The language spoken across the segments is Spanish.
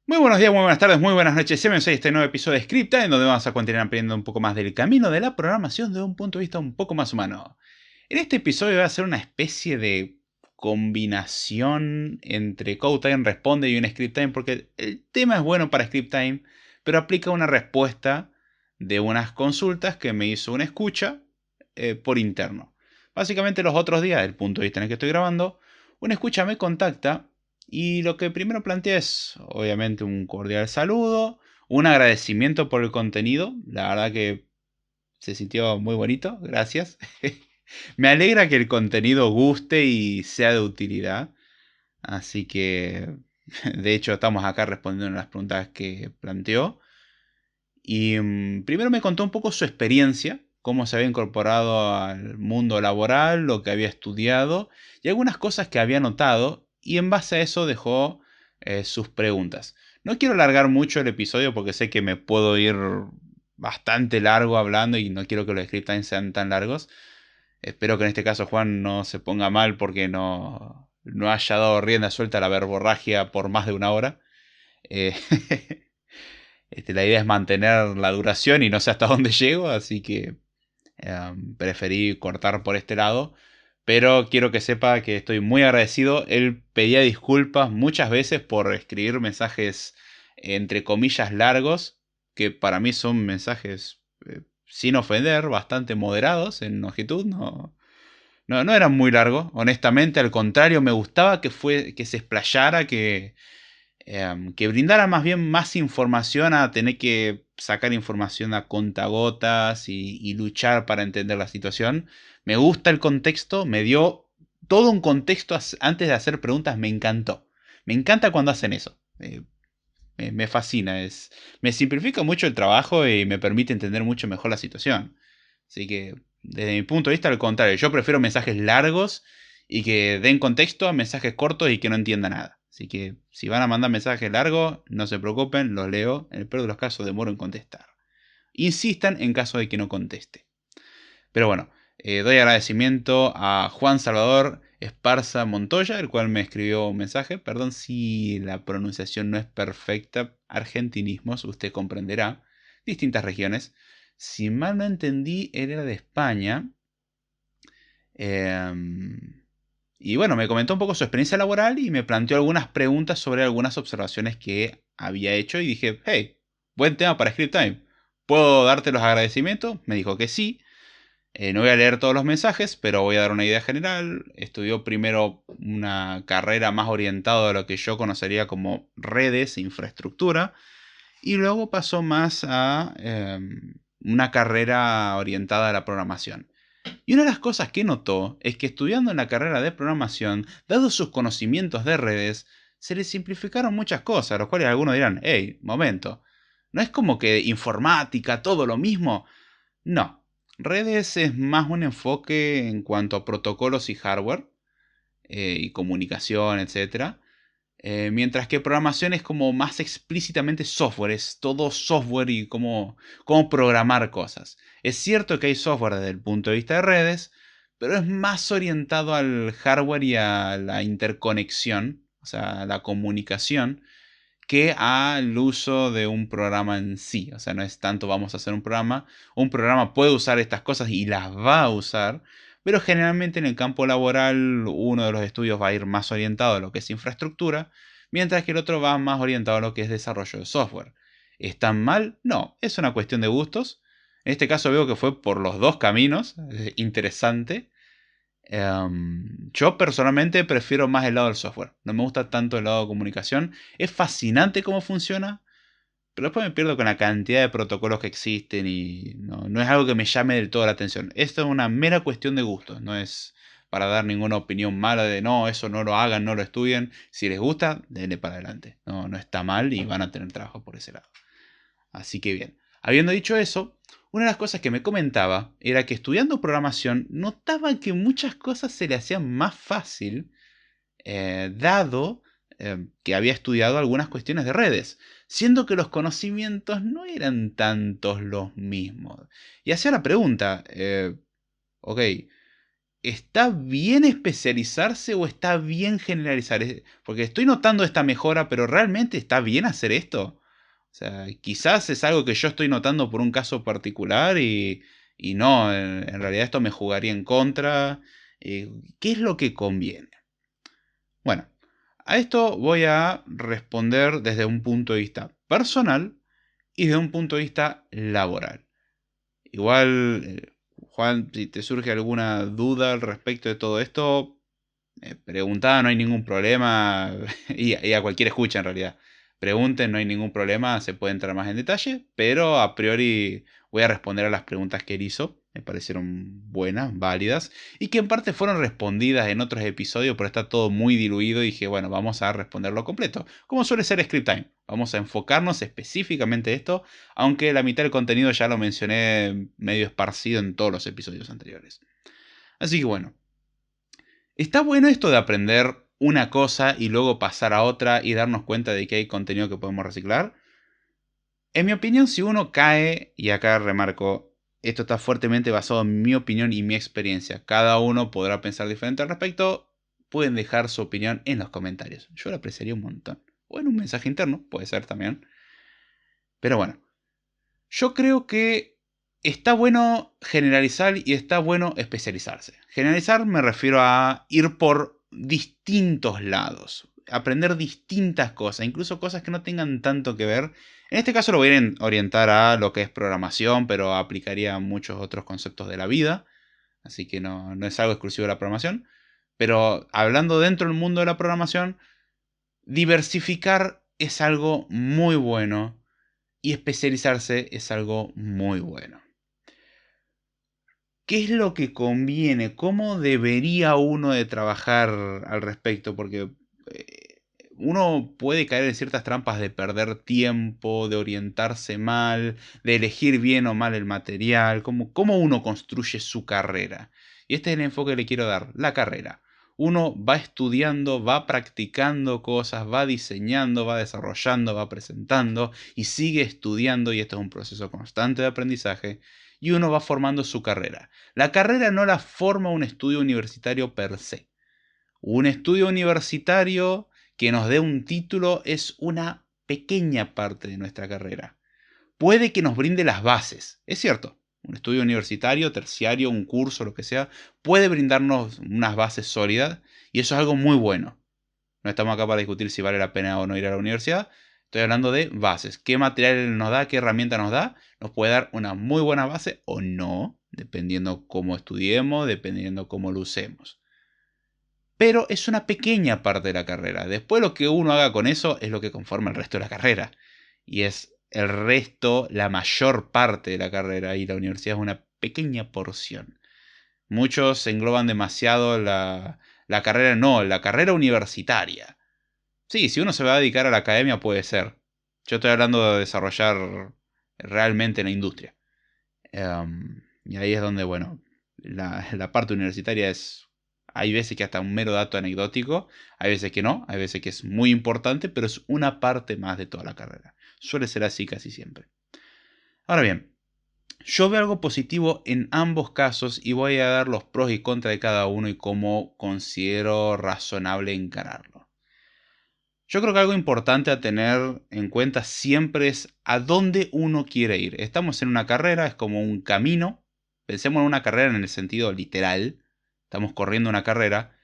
Muy buenos días, muy buenas tardes, muy buenas noches. Bienvenidos a este nuevo episodio de Scripta, en donde vamos a continuar aprendiendo un poco más del camino de la programación desde un punto de vista un poco más humano. En este episodio va a ser una especie de combinación entre CodeTime Responde y un Script Time, porque el tema es bueno para Script Time, pero aplica una respuesta de unas consultas que me hizo una escucha por interno. Básicamente los otros días, del punto de vista en el que estoy grabando, una escucha me contacta y lo que primero plantea es, obviamente, un cordial saludo, un agradecimiento por el contenido. La verdad que se sintió muy bonito, gracias. Me alegra que el contenido guste y sea de utilidad. Así que, de hecho, estamos acá respondiendo a las preguntas que planteó. Y primero me contó un poco su experiencia, cómo se había incorporado al mundo laboral, lo que había estudiado y algunas cosas que había notado. Y en base a eso dejó sus preguntas. No quiero alargar mucho el episodio porque sé que me puedo ir bastante largo hablando y no quiero que los script times sean tan largos. Espero que en este caso Juan no se ponga mal porque no haya dado rienda suelta a la verborragia por más de una hora. Eh, la idea es mantener la duración y no sé hasta dónde llego, así que preferí cortar por este lado. Pero quiero que sepa que estoy muy agradecido. Él pedía disculpas muchas veces por escribir mensajes entre comillas largos, que para mí son mensajes sin ofender, bastante moderados en longitud. No eran muy largos, honestamente, al contrario, me gustaba que se explayara, que brindara más bien más información a tener que sacar información a contagotas y luchar para entender la situación. Me gusta el contexto, me dio todo un contexto antes de hacer preguntas, me encantó. Me encanta cuando hacen eso. Me fascina, me simplifica mucho el trabajo y me permite entender mucho mejor la situación. Así que, desde mi punto de vista, al contrario, yo prefiero mensajes largos y que den contexto a mensajes cortos y que no entienda nada. Así que, si van a mandar mensajes largos, no se preocupen, los leo. En el peor de los casos, demoro en contestar. Insistan en caso de que no conteste. Pero bueno, doy agradecimiento a Juan Salvador Esparza Montoya, el cual me escribió un mensaje. Perdón si la pronunciación no es perfecta. Argentinismos, usted comprenderá. Distintas regiones. Si mal no entendí, él era de España. Y bueno, me comentó un poco su experiencia laboral y me planteó algunas preguntas sobre algunas observaciones que había hecho. Y dije, hey, buen tema para Script Time. ¿Puedo darte los agradecimientos? Me dijo que sí. No voy a leer todos los mensajes, pero voy a dar una idea general. Estudió primero una carrera más orientada a lo que yo conocería como redes e infraestructura. Y luego pasó más a una carrera orientada a la programación. Y una de las cosas que notó es que estudiando en la carrera de programación, dados sus conocimientos de redes, se le simplificaron muchas cosas, los cuales algunos dirán, hey, momento, ¿no es como que informática, todo lo mismo? No, redes es más un enfoque en cuanto a protocolos y hardware y comunicación, etcétera. Mientras que programación es como más explícitamente software, es todo software y cómo programar cosas. Es cierto que hay software desde el punto de vista de redes, pero es más orientado al hardware y a la interconexión, o sea, a la comunicación, que al uso de un programa en sí. O sea, no es tanto vamos a hacer un programa. Un programa puede usar estas cosas y las va a usar. Pero generalmente en el campo laboral uno de los estudios va a ir más orientado a lo que es infraestructura, mientras que el otro va más orientado a lo que es desarrollo de software. ¿Están mal? No, es una cuestión de gustos. En este caso veo que fue por los dos caminos. Interesante. Yo personalmente prefiero más el lado del software. No me gusta tanto el lado de comunicación. Es fascinante cómo funciona, pero después me pierdo con la cantidad de protocolos que existen y no es algo que me llame del todo la atención. Esto es una mera cuestión de gustos. No es para dar ninguna opinión mala de no, eso no lo hagan, no lo estudien. Si les gusta, denle para adelante. No está mal y van a tener trabajo por ese lado. Así que bien. Habiendo dicho eso, una de las cosas que me comentaba era que estudiando programación notaba que muchas cosas se le hacían más fácil, dado que había estudiado algunas cuestiones de redes, siendo que los conocimientos no eran tantos los mismos. Y hacía la pregunta, ok, ¿está bien especializarse o está bien generalizar? Porque estoy notando esta mejora, pero ¿realmente está bien hacer esto? O sea, quizás es algo que yo estoy notando por un caso particular y no, en realidad esto me jugaría en contra. ¿Qué es lo que conviene? Bueno, a esto voy a responder desde un punto de vista personal y desde un punto de vista laboral. Igual, Juan, si te surge alguna duda al respecto de todo esto, preguntá, no hay ningún problema. Y a cualquier escucha en realidad. Pregunten, no hay ningún problema, se puede entrar más en detalle, pero a priori voy a responder a las preguntas que él hizo. Me parecieron buenas, válidas, y que en parte fueron respondidas en otros episodios, pero está todo muy diluido y dije, bueno, vamos a responderlo completo, como suele ser Script Time. Vamos a enfocarnos específicamente en esto, aunque la mitad del contenido ya lo mencioné medio esparcido en todos los episodios anteriores. Así que bueno, está bueno esto de aprender una cosa y luego pasar a otra y darnos cuenta de que hay contenido que podemos reciclar. En mi opinión, si uno cae, y acá remarco, esto está fuertemente basado en mi opinión y mi experiencia. Cada uno podrá pensar diferente al respecto. Pueden dejar su opinión en los comentarios. Yo la apreciaría un montón. O en un mensaje interno, puede ser también. Pero bueno, yo creo que está bueno generalizar y está bueno especializarse. Generalizar me refiero a ir por distintos lados, aprender distintas cosas, incluso cosas que no tengan tanto que ver. En este caso lo voy a orientar a lo que es programación, pero aplicaría a muchos otros conceptos de la vida, así que no es algo exclusivo de la programación. Pero hablando dentro del mundo de la programación, diversificar es algo muy bueno y especializarse es algo muy bueno. ¿Qué es lo que conviene? ¿Cómo debería uno de trabajar al respecto? Porque uno puede caer en ciertas trampas de perder tiempo, de orientarse mal, de elegir bien o mal el material. ¿Cómo uno construye su carrera? Y este es el enfoque que le quiero dar, la carrera. Uno va estudiando, va practicando cosas, va diseñando, va desarrollando, va presentando y sigue estudiando, y esto es un proceso constante de aprendizaje, y uno va formando su carrera. La carrera no la forma un estudio universitario per se. Un estudio universitario que nos dé un título es una pequeña parte de nuestra carrera. Puede que nos brinde las bases, es cierto. Un estudio universitario, terciario, un curso, lo que sea, puede brindarnos unas bases sólidas y eso es algo muy bueno. No estamos acá para discutir si vale la pena o no ir a la universidad. Estoy hablando de bases. ¿Qué material nos da? ¿Qué herramienta nos da? Nos puede dar una muy buena base o no, dependiendo cómo estudiemos, dependiendo cómo lo usemos. Pero es una pequeña parte de la carrera. Después lo que uno haga con eso es lo que conforma el resto de la carrera. Y es el resto, la mayor parte de la carrera. Y la universidad es una pequeña porción. Muchos engloban demasiado la carrera, no, la carrera universitaria. Sí, si uno se va a dedicar a la academia puede ser. Yo estoy hablando de desarrollar realmente en la industria. Y ahí es donde, bueno, la parte universitaria es... Hay veces que hasta un mero dato anecdótico, hay veces que no, hay veces que es muy importante, pero es una parte más de toda la carrera. Suele ser así casi siempre. Ahora bien, yo veo algo positivo en ambos casos y voy a dar los pros y contras de cada uno y cómo considero razonable encararlo. Yo creo que algo importante a tener en cuenta siempre es a dónde uno quiere ir. Estamos en una carrera, es como un camino. Pensemos en una carrera en el sentido literal. Estamos corriendo una carrera.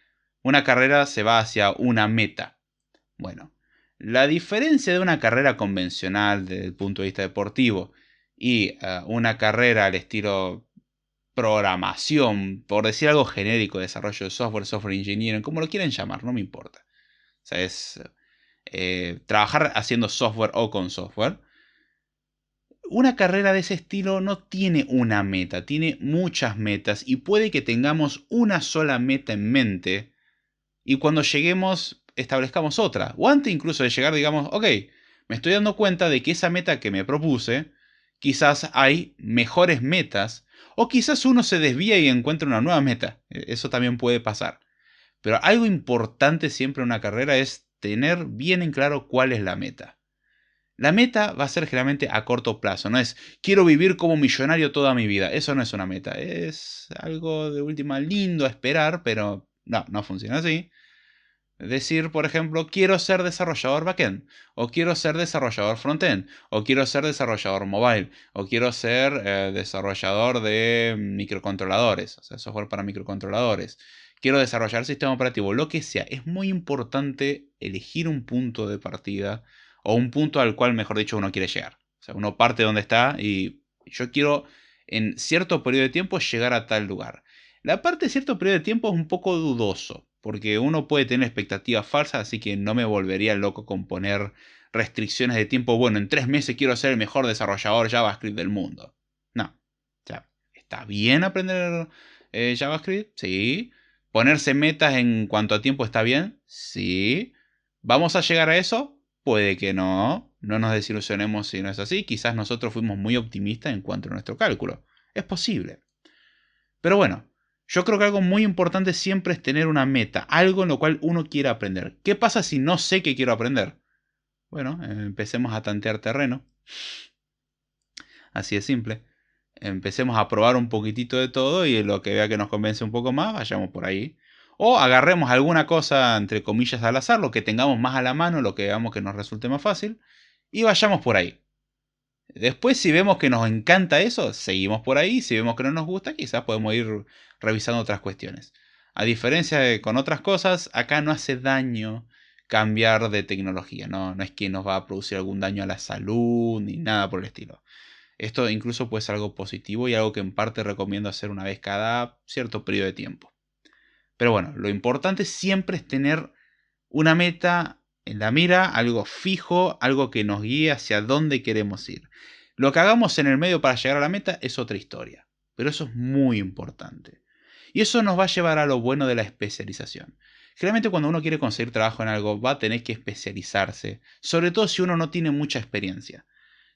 Una carrera se va hacia una meta. Bueno, la diferencia de una carrera convencional desde el punto de vista deportivo y una carrera al estilo programación, por decir algo genérico, desarrollo de software, software engineering, como lo quieran llamar, no me importa. O sea, es trabajar haciendo software o con software. Una carrera de ese estilo no tiene una meta, tiene muchas metas y puede que tengamos una sola meta en mente y cuando lleguemos establezcamos otra. O antes incluso de llegar digamos, ok, me estoy dando cuenta de que esa meta que me propuse, quizás hay mejores metas o quizás uno se desvía y encuentra una nueva meta. Eso también puede pasar. Pero algo importante siempre en una carrera es tener bien en claro cuál es la meta. La meta va a ser generalmente a corto plazo. No es quiero vivir como millonario toda mi vida. Eso no es una meta. Es algo de última lindo a esperar, pero no funciona así. Decir, por ejemplo, quiero ser desarrollador backend, o quiero ser desarrollador frontend, o quiero ser desarrollador mobile, o quiero ser desarrollador de microcontroladores, o sea, software para microcontroladores. Quiero desarrollar sistema operativo, lo que sea. Es muy importante elegir un punto de partida o un punto al cual, mejor dicho, uno quiere llegar. O sea, uno parte de donde está y yo quiero en cierto periodo de tiempo llegar a tal lugar. La parte de cierto periodo de tiempo es un poco dudoso, porque uno puede tener expectativas falsas, así que no me volvería loco con poner restricciones de tiempo. Bueno, en 3 meses quiero ser el mejor desarrollador JavaScript del mundo. No. O sea, ¿está bien aprender JavaScript? Sí. ¿Ponerse metas en cuanto a tiempo está bien? Sí. ¿Vamos a llegar a eso? Puede que no. No nos desilusionemos si no es así. Quizás nosotros fuimos muy optimistas en cuanto a nuestro cálculo. Es posible. Pero bueno, yo creo que algo muy importante siempre es tener una meta, algo en lo cual uno quiera aprender. ¿Qué pasa si no sé qué quiero aprender? Bueno, empecemos a tantear terreno. Así de simple. Empecemos a probar un poquitito de todo y lo que vea que nos convence un poco más, vayamos por ahí. O agarremos alguna cosa, entre comillas, al azar, lo que tengamos más a la mano, lo que veamos que nos resulte más fácil, y vayamos por ahí. Después, si vemos que nos encanta eso, seguimos por ahí. Si vemos que no nos gusta, quizás podemos ir revisando otras cuestiones. A diferencia de con otras cosas, acá no hace daño cambiar de tecnología. No es que nos va a producir algún daño a la salud ni nada por el estilo. Esto incluso puede ser algo positivo y algo que en parte recomiendo hacer una vez cada cierto periodo de tiempo. Pero bueno, lo importante siempre es tener una meta en la mira, algo fijo, algo que nos guíe hacia dónde queremos ir. Lo que hagamos en el medio para llegar a la meta es otra historia, pero eso es muy importante. Y eso nos va a llevar a lo bueno de la especialización. Generalmente cuando uno quiere conseguir trabajo en algo va a tener que especializarse, sobre todo si uno no tiene mucha experiencia.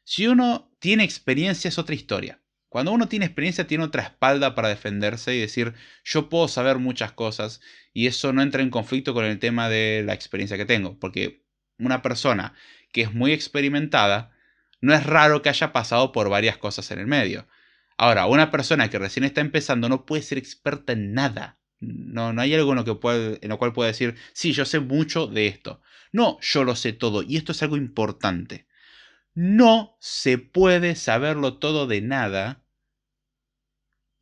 Si uno tiene experiencia es otra historia. Cuando uno tiene experiencia tiene otra espalda para defenderse y decir yo puedo saber muchas cosas y eso no entra en conflicto con el tema de la experiencia que tengo. Porque una persona que es muy experimentada no es raro que haya pasado por varias cosas en el medio. Ahora, una persona que recién está empezando no puede ser experta en nada. No hay algo en lo cual pueda decir, sí, yo sé mucho de esto. No, yo lo sé todo. Y esto es algo importante. No se puede saberlo todo de nada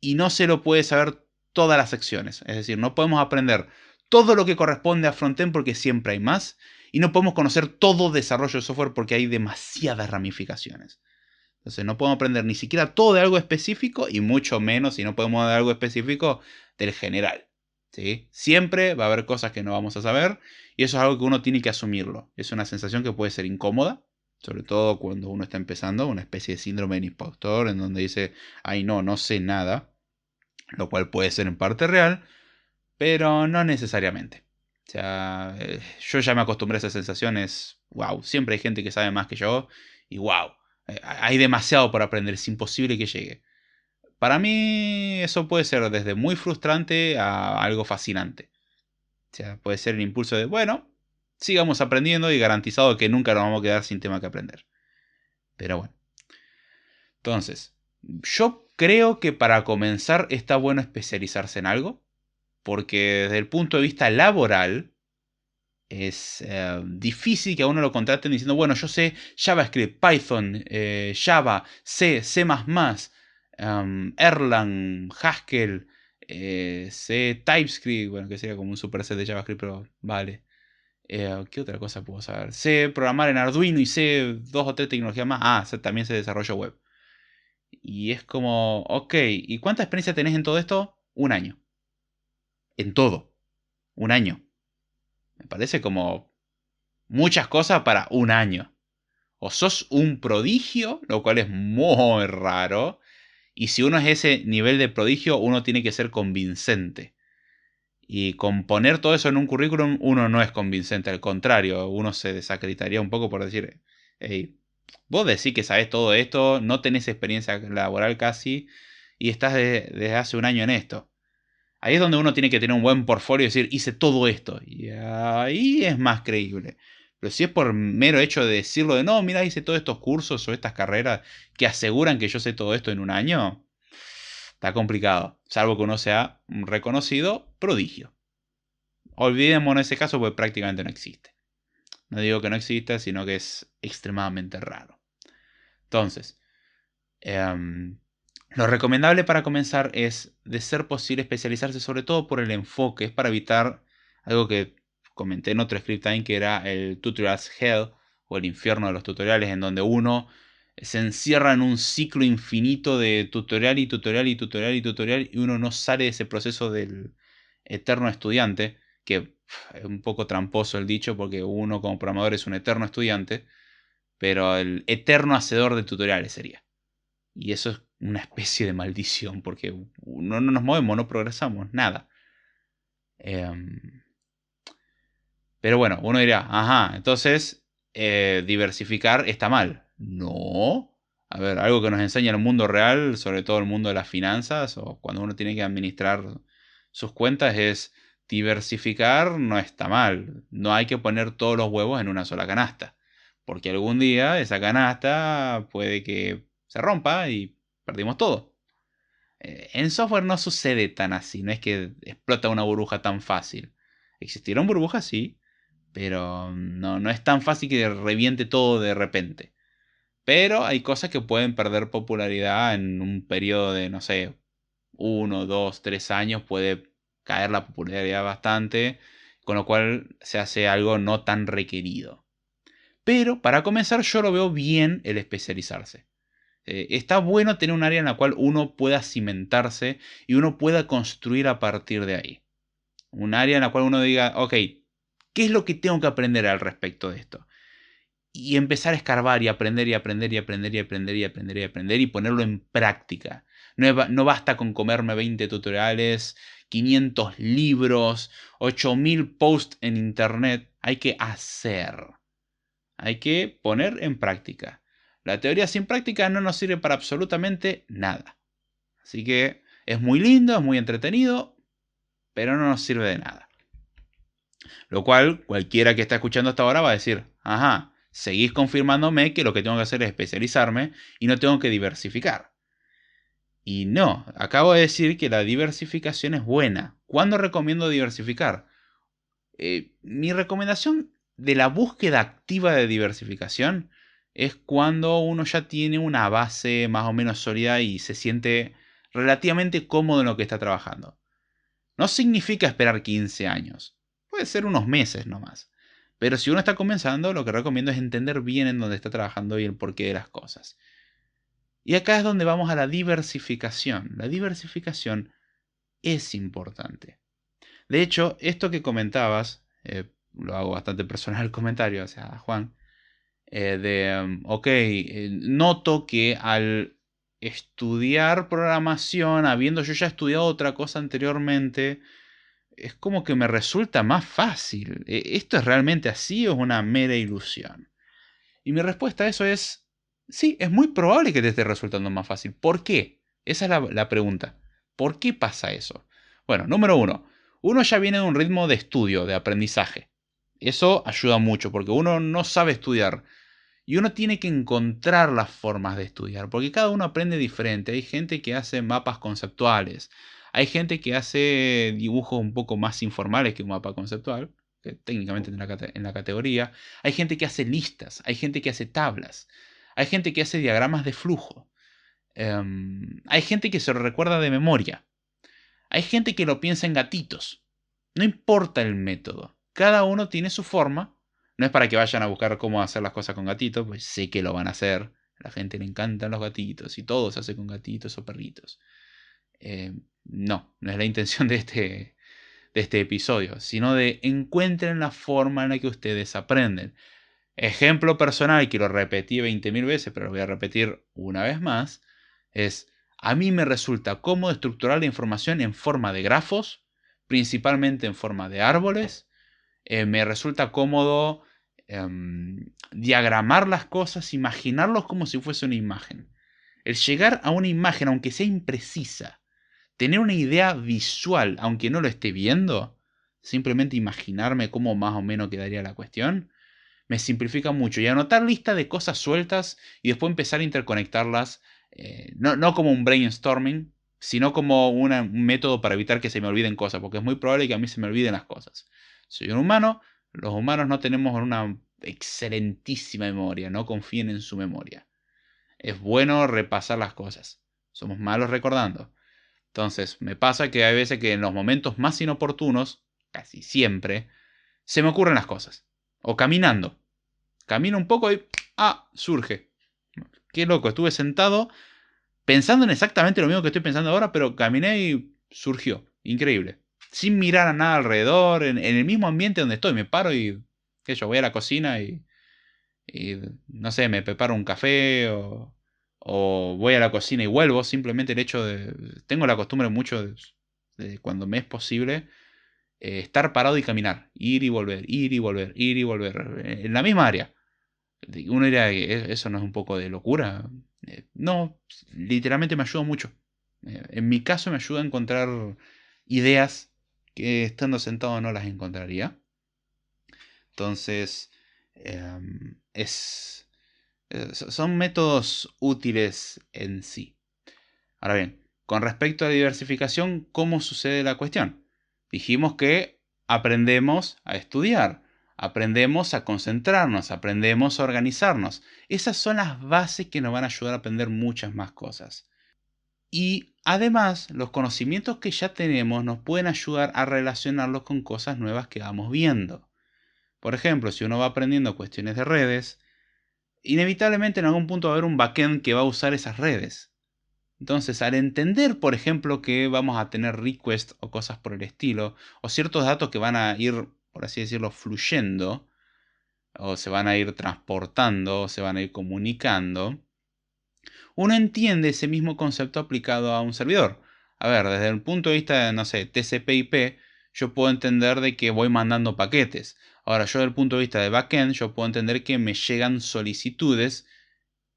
y no se lo puede saber todas las secciones. Es decir, no podemos aprender todo lo que corresponde a frontend porque siempre hay más y no podemos conocer todo desarrollo de software porque hay demasiadas ramificaciones. Entonces no podemos aprender ni siquiera todo de algo específico y mucho menos si no podemos de algo específico del general. ¿Sí? Siempre va a haber cosas que no vamos a saber y eso es algo que uno tiene que asumirlo. Es una sensación que puede ser incómoda, sobre todo cuando uno está empezando, una especie de síndrome de impostor en donde dice, ay no sé nada, lo cual puede ser en parte real, pero no necesariamente. O sea, yo ya me acostumbré a esas sensaciones, wow, siempre hay gente que sabe más que yo y wow, hay demasiado por aprender, es imposible que llegue. Para mí eso puede ser desde muy frustrante a algo fascinante. O sea, puede ser el impulso de, bueno, sigamos aprendiendo y garantizado que nunca nos vamos a quedar sin tema que aprender. Pero bueno. Entonces, yo creo que para comenzar está bueno especializarse en algo, porque desde el punto de vista laboral es difícil que a uno lo contraten diciendo, bueno, yo sé JavaScript, Python, Java, C++, Erlang, Haskell, sé TypeScript, bueno, que sería como un superset de JavaScript, pero vale. ¿Qué otra cosa puedo saber? Sé programar en Arduino y sé dos o tres tecnologías más. También sé desarrollo web. Y es como, ok, ¿y cuánta experiencia tenés en todo esto? Un año. En todo. Un año. Me parece como muchas cosas para un año. O sos un prodigio, lo cual es muy raro. Y si uno es ese nivel de prodigio, uno tiene que ser convincente. Y con poner todo eso en un currículum, uno no es convincente. Al contrario, uno se desacreditaría un poco por decir, hey, vos decís que sabés todo esto, no tenés experiencia laboral casi, y estás desde hace un año en esto. Ahí es donde uno tiene que tener un buen portfolio y decir, hice todo esto. Y ahí es más creíble. Pero si es por mero hecho de decirlo de no, mira, hice todos estos cursos o estas carreras que aseguran que yo sé todo esto en un año, está complicado. Salvo que uno sea un reconocido prodigio. Olvidémonos en ese caso porque prácticamente no existe. No digo que no exista, sino que es extremadamente raro. Entonces, lo recomendable para comenzar es, de ser posible, especializarse sobre todo por el enfoque. Es para evitar algo que comenté en otro script time, que era el tutorials hell, o el infierno de los tutoriales, en donde uno se encierra en un ciclo infinito de tutorial y tutorial y tutorial y tutorial, y uno no sale de ese proceso del eterno estudiante, que es un poco tramposo el dicho, porque uno como programador es un eterno estudiante, pero el eterno hacedor de tutoriales sería. Y eso es una especie de maldición, porque no nos movemos, no progresamos, nada. Pero bueno, uno dirá, ajá, entonces diversificar está mal. No. A ver, algo que nos enseña el mundo real, sobre todo el mundo de las finanzas, o cuando uno tiene que administrar sus cuentas, es diversificar no está mal. No hay que poner todos los huevos en una sola canasta. Porque algún día esa canasta puede que se rompa y perdimos todo. En software no sucede tan así, no es que explota una burbuja tan fácil. Existieron burbujas, sí, pero no es tan fácil que reviente todo de repente. Pero hay cosas que pueden perder popularidad en un periodo de, no sé, 1, 2, 3 años. Puede caer la popularidad bastante, con lo cual se hace algo no tan requerido. Pero para comenzar yo lo veo bien el especializarse. Está bueno tener un área en la cual uno pueda cimentarse y uno pueda construir a partir de ahí. Un área en la cual uno diga, ok, ¿qué es lo que tengo que aprender al respecto de esto? Y empezar a escarbar y aprender y aprender y aprender y aprender y aprender y aprender y ponerlo en práctica. No basta con comerme 20 tutoriales, 500 libros, 8000 posts en internet. Hay que hacer. Hay que poner en práctica. La teoría sin práctica no nos sirve para absolutamente nada. Así que es muy lindo, es muy entretenido, pero no nos sirve de nada. Lo cual, cualquiera que está escuchando hasta ahora va a decir, ajá, seguís confirmándome que lo que tengo que hacer es especializarme y no tengo que diversificar. Y no, acabo de decir que la diversificación es buena. ¿Cuándo recomiendo diversificar? Mi recomendación de la búsqueda activa de diversificación es cuando uno ya tiene una base más o menos sólida y se siente relativamente cómodo en lo que está trabajando. No significa esperar 15 años. Puede ser unos meses nomás. Pero si uno está comenzando, lo que recomiendo es entender bien en dónde está trabajando y el porqué de las cosas. Y acá es donde vamos a la diversificación. La diversificación es importante. De hecho, esto que comentabas, lo hago bastante personal el comentario, o sea, Juan, ok, noto que al estudiar programación, habiendo yo ya estudiado otra cosa anteriormente, es como que me resulta más fácil. ¿Esto es realmente así o es una mera ilusión? Y mi respuesta a eso es, sí, es muy probable que te esté resultando más fácil. ¿Por qué? Esa es la pregunta. ¿Por qué pasa eso? Bueno, número uno ya viene de un ritmo de estudio, de aprendizaje. Eso ayuda mucho porque uno no sabe estudiar. Y uno tiene que encontrar las formas de estudiar, porque cada uno aprende diferente. Hay gente que hace mapas conceptuales, hay gente que hace dibujos un poco más informales que un mapa conceptual, que técnicamente en la categoría. Hay gente que hace listas, hay gente que hace tablas, hay gente que hace diagramas de flujo. Hay gente que se lo recuerda de memoria. Hay gente que lo piensa en gatitos. No importa el método. Cada uno tiene su forma. No es para que vayan a buscar cómo hacer las cosas con gatitos, pues sé que lo van a hacer. A la gente le encantan los gatitos y todo se hace con gatitos o perritos. No es la intención de este episodio, sino de encuentren la forma en la que ustedes aprenden. Ejemplo personal, que lo repetí 20.000 veces, pero lo voy a repetir una vez más, es, a mí me resulta cómodo estructurar la información en forma de grafos, principalmente en forma de árboles. Me resulta cómodo diagramar las cosas, imaginarlos como si fuese una imagen. El llegar a una imagen, aunque sea imprecisa, tener una idea visual, aunque no lo esté viendo, simplemente imaginarme cómo más o menos quedaría la cuestión, me simplifica mucho. Y anotar lista de cosas sueltas y después empezar a interconectarlas, no como un brainstorming, sino como un método para evitar que se me olviden cosas, porque es muy probable que a mí se me olviden las cosas. Soy un humano, los humanos no tenemos una excelentísima memoria, no confíen en su memoria. Es bueno repasar las cosas. Somos malos recordando. Entonces, me pasa que hay veces que en los momentos más inoportunos, casi siempre, se me ocurren las cosas. O caminando. Camino un poco y surge. Qué loco, estuve sentado pensando en exactamente lo mismo que estoy pensando ahora, pero caminé y surgió. Increíble. Sin mirar a nada alrededor, en el mismo ambiente donde estoy. Me paro y, qué sé yo, voy a la cocina y no sé, me preparo un café o voy a la cocina y vuelvo. Simplemente el hecho de... Tengo la costumbre mucho de cuando me es posible estar parado y caminar. Ir y volver, ir y volver, ir y volver. En la misma área. Uno diría, Eso no es un poco de locura?". No, literalmente me ayuda mucho. En mi caso me ayuda a encontrar ideas que estando sentado no las encontraría. Entonces, son métodos útiles en sí. Ahora bien, con respecto a la diversificación, ¿cómo sucede la cuestión? Dijimos que aprendemos a estudiar, aprendemos a concentrarnos, aprendemos a organizarnos. Esas son las bases que nos van a ayudar a aprender muchas más cosas. Y además, los conocimientos que ya tenemos nos pueden ayudar a relacionarlos con cosas nuevas que vamos viendo. Por ejemplo, si uno va aprendiendo cuestiones de redes, inevitablemente en algún punto va a haber un backend que va a usar esas redes. Entonces, al entender, por ejemplo, que vamos a tener requests o cosas por el estilo, o ciertos datos que van a ir, por así decirlo, fluyendo, o se van a ir transportando, o se van a ir comunicando, uno entiende ese mismo concepto aplicado a un servidor. A ver, desde el punto de vista de, no sé, TCP/IP, yo puedo entender de que voy mandando paquetes. Ahora, yo desde el punto de vista de backend, yo puedo entender que me llegan solicitudes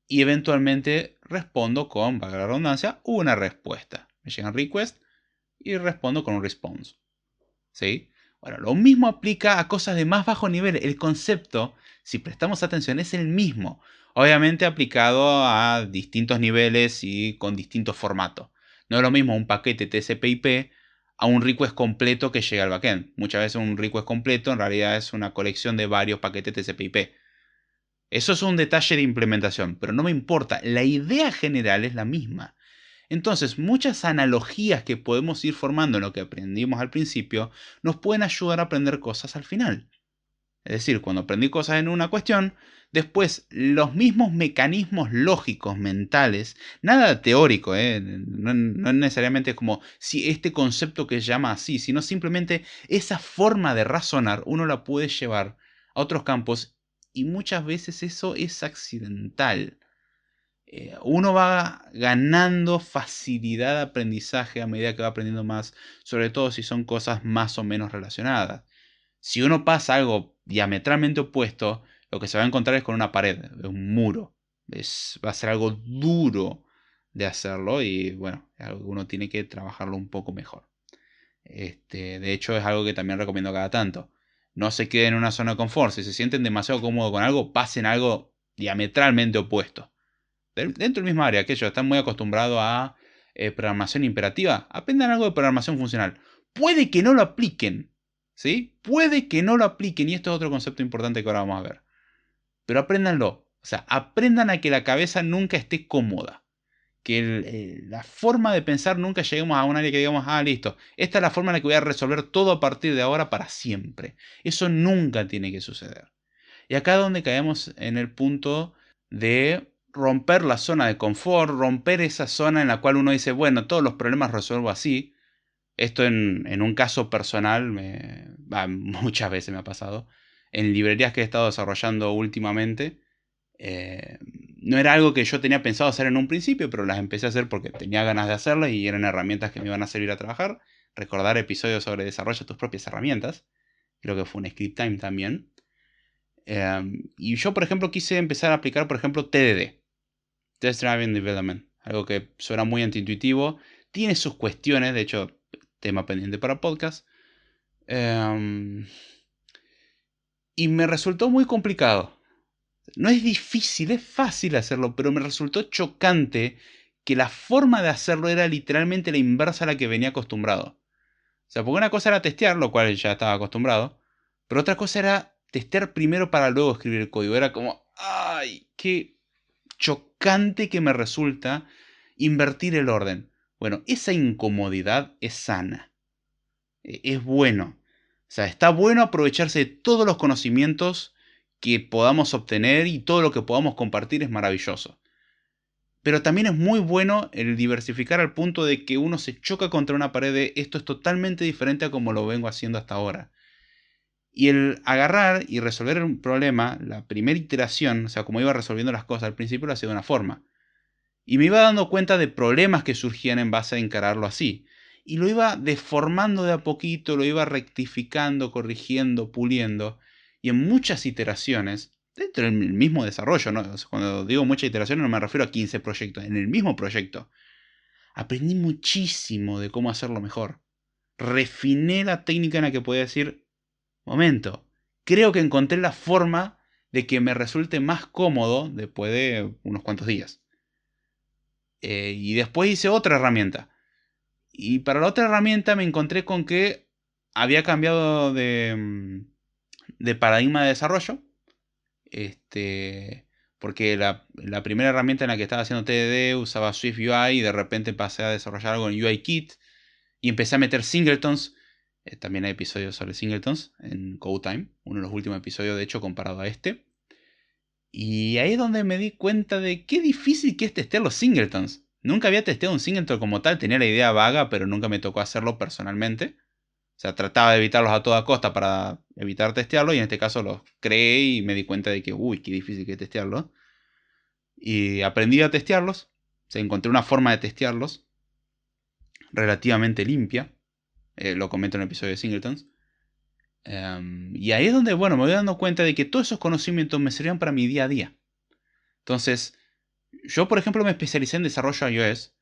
y eventualmente respondo con, valga la redundancia, una respuesta. Me llegan requests y respondo con un response. ¿Sí? Bueno, lo mismo aplica a cosas de más bajo nivel. El concepto, si prestamos atención, es el mismo. Obviamente aplicado a distintos niveles y con distintos formatos. No es lo mismo un paquete TCP/IP a un request completo que llega al backend. Muchas veces un request completo en realidad es una colección de varios paquetes TCP/IP. Eso es un detalle de implementación, pero no me importa. La idea general es la misma. Entonces, muchas analogías que podemos ir formando en lo que aprendimos al principio nos pueden ayudar a aprender cosas al final. Es decir, cuando aprendí cosas en una cuestión, después los mismos mecanismos lógicos mentales, nada teórico, no necesariamente como si este concepto que se llama así, sino simplemente esa forma de razonar uno la puede llevar a otros campos y muchas veces eso es accidental. Uno va ganando facilidad de aprendizaje a medida que va aprendiendo más, sobre todo si son cosas más o menos relacionadas. Si uno pasa algo diametralmente opuesto, lo que se va a encontrar es con una pared, un muro. Va a ser algo duro de hacerlo y bueno, es algo que uno tiene que trabajarlo un poco mejor. De hecho, es algo que también recomiendo cada tanto. No se queden en una zona de confort. Si se sienten demasiado cómodos con algo, pasen a algo diametralmente opuesto dentro del mismo área, que ellos están muy acostumbrados a programación imperativa, aprendan algo de programación funcional. Puede que no lo apliquen, ¿sí? Puede que no lo apliquen, y esto es otro concepto importante que ahora vamos a ver. Pero apréndanlo. O sea, aprendan a que la cabeza nunca esté cómoda. Que la forma de pensar nunca lleguemos a un área que digamos, listo, esta es la forma en la que voy a resolver todo a partir de ahora para siempre. Eso nunca tiene que suceder. Y acá es donde caemos en el punto de romper la zona de confort, romper esa zona en la cual uno dice, bueno, todos los problemas resuelvo así. Esto en un caso personal, muchas veces me ha pasado. En librerías que he estado desarrollando últimamente, eh, no era algo que yo tenía pensado hacer en un principio, pero las empecé a hacer porque tenía ganas de hacerlas y eran herramientas que me iban a servir a trabajar. Recordar episodios sobre desarrollo tus propias herramientas. Creo que fue un script time también. Y yo, por ejemplo, quise empezar a aplicar, por ejemplo, TDD, Test Driven Development, algo que suena muy antiintuitivo, tiene sus cuestiones, de hecho, tema pendiente para podcast. Y me resultó muy complicado. No es difícil, es fácil hacerlo, pero me resultó chocante que la forma de hacerlo era literalmente la inversa a la que venía acostumbrado. O sea, porque una cosa era testear, lo cual ya estaba acostumbrado, pero otra cosa era testear primero para luego escribir el código. Era como, ¡ay! ¡Qué chocante que me resulta invertir el orden! Bueno, esa incomodidad es sana. Es bueno. O sea, está bueno aprovecharse de todos los conocimientos que podamos obtener y todo lo que podamos compartir es maravilloso. Pero también es muy bueno el diversificar al punto de que uno se choca contra una pared de esto es totalmente diferente a como lo vengo haciendo hasta ahora. Y el agarrar y resolver un problema, la primera iteración, o sea, como iba resolviendo las cosas al principio, lo hacía de una forma. Y me iba dando cuenta de problemas que surgían en base a encararlo así. Y lo iba deformando de a poquito, lo iba rectificando, corrigiendo, puliendo. Y en muchas iteraciones, dentro del mismo desarrollo, ¿no? O sea, cuando digo muchas iteraciones no me refiero a 15 proyectos, en el mismo proyecto. Aprendí muchísimo de cómo hacerlo mejor. Refiné la técnica en la que podía decir, momento, creo que encontré la forma de que me resulte más cómodo después de unos cuantos días. Y después hice otra herramienta. Y para la otra herramienta me encontré con que había cambiado de paradigma de desarrollo. Porque la primera herramienta en la que estaba haciendo TDD usaba Swift UI y de repente pasé a desarrollar algo en UIKit y empecé a meter singletons. También hay episodios sobre singletons en CodeTime, uno de los últimos episodios de hecho comparado a este. Y ahí es donde me di cuenta de qué difícil que es testear los singletons. Nunca había testeado un singleton como tal, tenía la idea vaga, pero nunca me tocó hacerlo personalmente. O sea, trataba de evitarlos a toda costa para evitar testearlos y en este caso los creé y me di cuenta de que, uy, qué difícil que es testearlos. Y aprendí a testearlos. O sea, encontré una forma de testearlos relativamente limpia. Lo comento en el episodio de singletons. Y ahí es donde, bueno, me voy dando cuenta de que todos esos conocimientos me servían para mi día a día. Entonces, yo, por ejemplo, me especialicé en desarrollo iOS,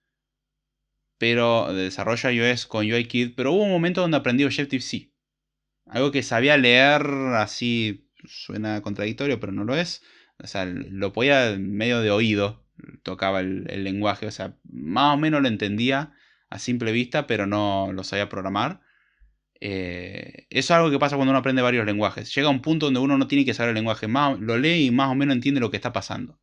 pero de desarrollo iOS con UIKit, pero hubo un momento donde aprendí Objective-C. Algo que sabía leer así, suena contradictorio, pero no lo es. O sea, lo podía medio de oído, tocaba el lenguaje, o sea, más o menos lo entendía a simple vista, pero no lo sabía programar. Eso es algo que pasa cuando uno aprende varios lenguajes. Llega a un punto donde uno no tiene que saber el lenguaje, lo lee y más o menos entiende lo que está pasando.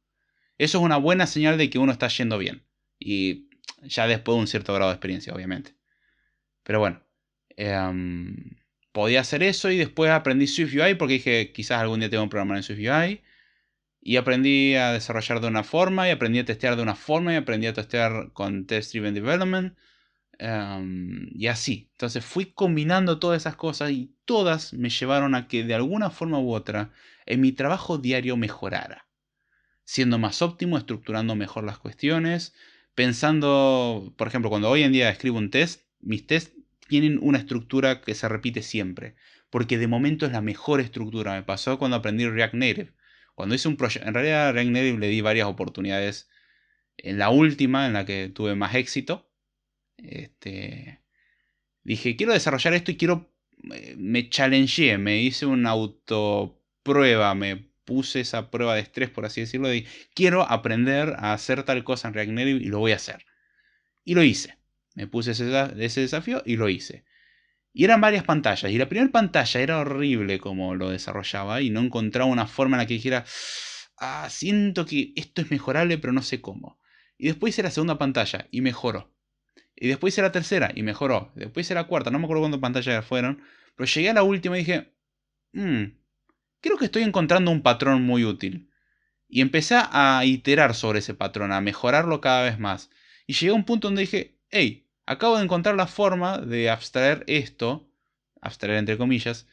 Eso es una buena señal de que uno está yendo bien. Y ya después de un cierto grado de experiencia, obviamente. Pero bueno. Podía hacer eso y después aprendí Swift UI porque dije, quizás algún día tengo que programar en Swift UI. Y aprendí a desarrollar de una forma, y aprendí a testear de una forma, y aprendí a testear con Test Driven Development. Y así. Entonces fui combinando todas esas cosas y todas me llevaron a que de alguna forma u otra en mi trabajo diario mejorara. Siendo más óptimo, estructurando mejor las cuestiones, pensando, por ejemplo, cuando hoy en día escribo un test, mis tests tienen una estructura que se repite siempre, porque de momento es la mejor estructura. Me pasó cuando aprendí React Native. Cuando hice un proyecto, en realidad a React Native le di varias oportunidades. En la última, en la que tuve más éxito, dije, quiero desarrollar esto y quiero, me challengeé, me hice una autoprueba, me puse esa prueba de estrés, por así decirlo, de quiero aprender a hacer tal cosa en React Native y lo voy a hacer. Y lo hice. Me puse ese desafío y lo hice. Y eran varias pantallas. Y la primera pantalla era horrible como lo desarrollaba y no encontraba una forma en la que dijera, siento que esto es mejorable pero no sé cómo. Y después hice la segunda pantalla y mejoró. Y después hice la tercera y mejoró. Después hice la cuarta, no me acuerdo cuántas pantallas fueron. Pero llegué a la última y dije, creo que estoy encontrando un patrón muy útil. Y empecé a iterar sobre ese patrón, a mejorarlo cada vez más. Y llegué a un punto donde dije, hey, acabo de encontrar la forma de abstraer esto, abstraer entre comillas,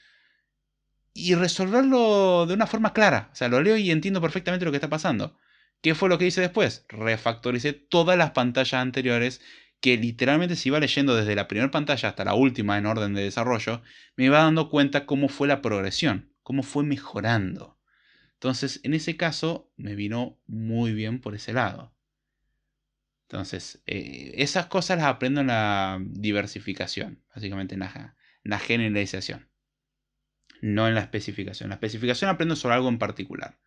y resolverlo de una forma clara. O sea, lo leo y entiendo perfectamente lo que está pasando. ¿Qué fue lo que hice después? Refactoricé todas las pantallas anteriores que literalmente se iba leyendo desde la primera pantalla hasta la última en orden de desarrollo, me iba dando cuenta cómo fue la progresión, cómo fue mejorando. Entonces, en ese caso, me vino muy bien por ese lado. Entonces, esas cosas las aprendo en la diversificación, básicamente en la generalización. no en la especificación. En la especificación aprendo sobre algo en particular.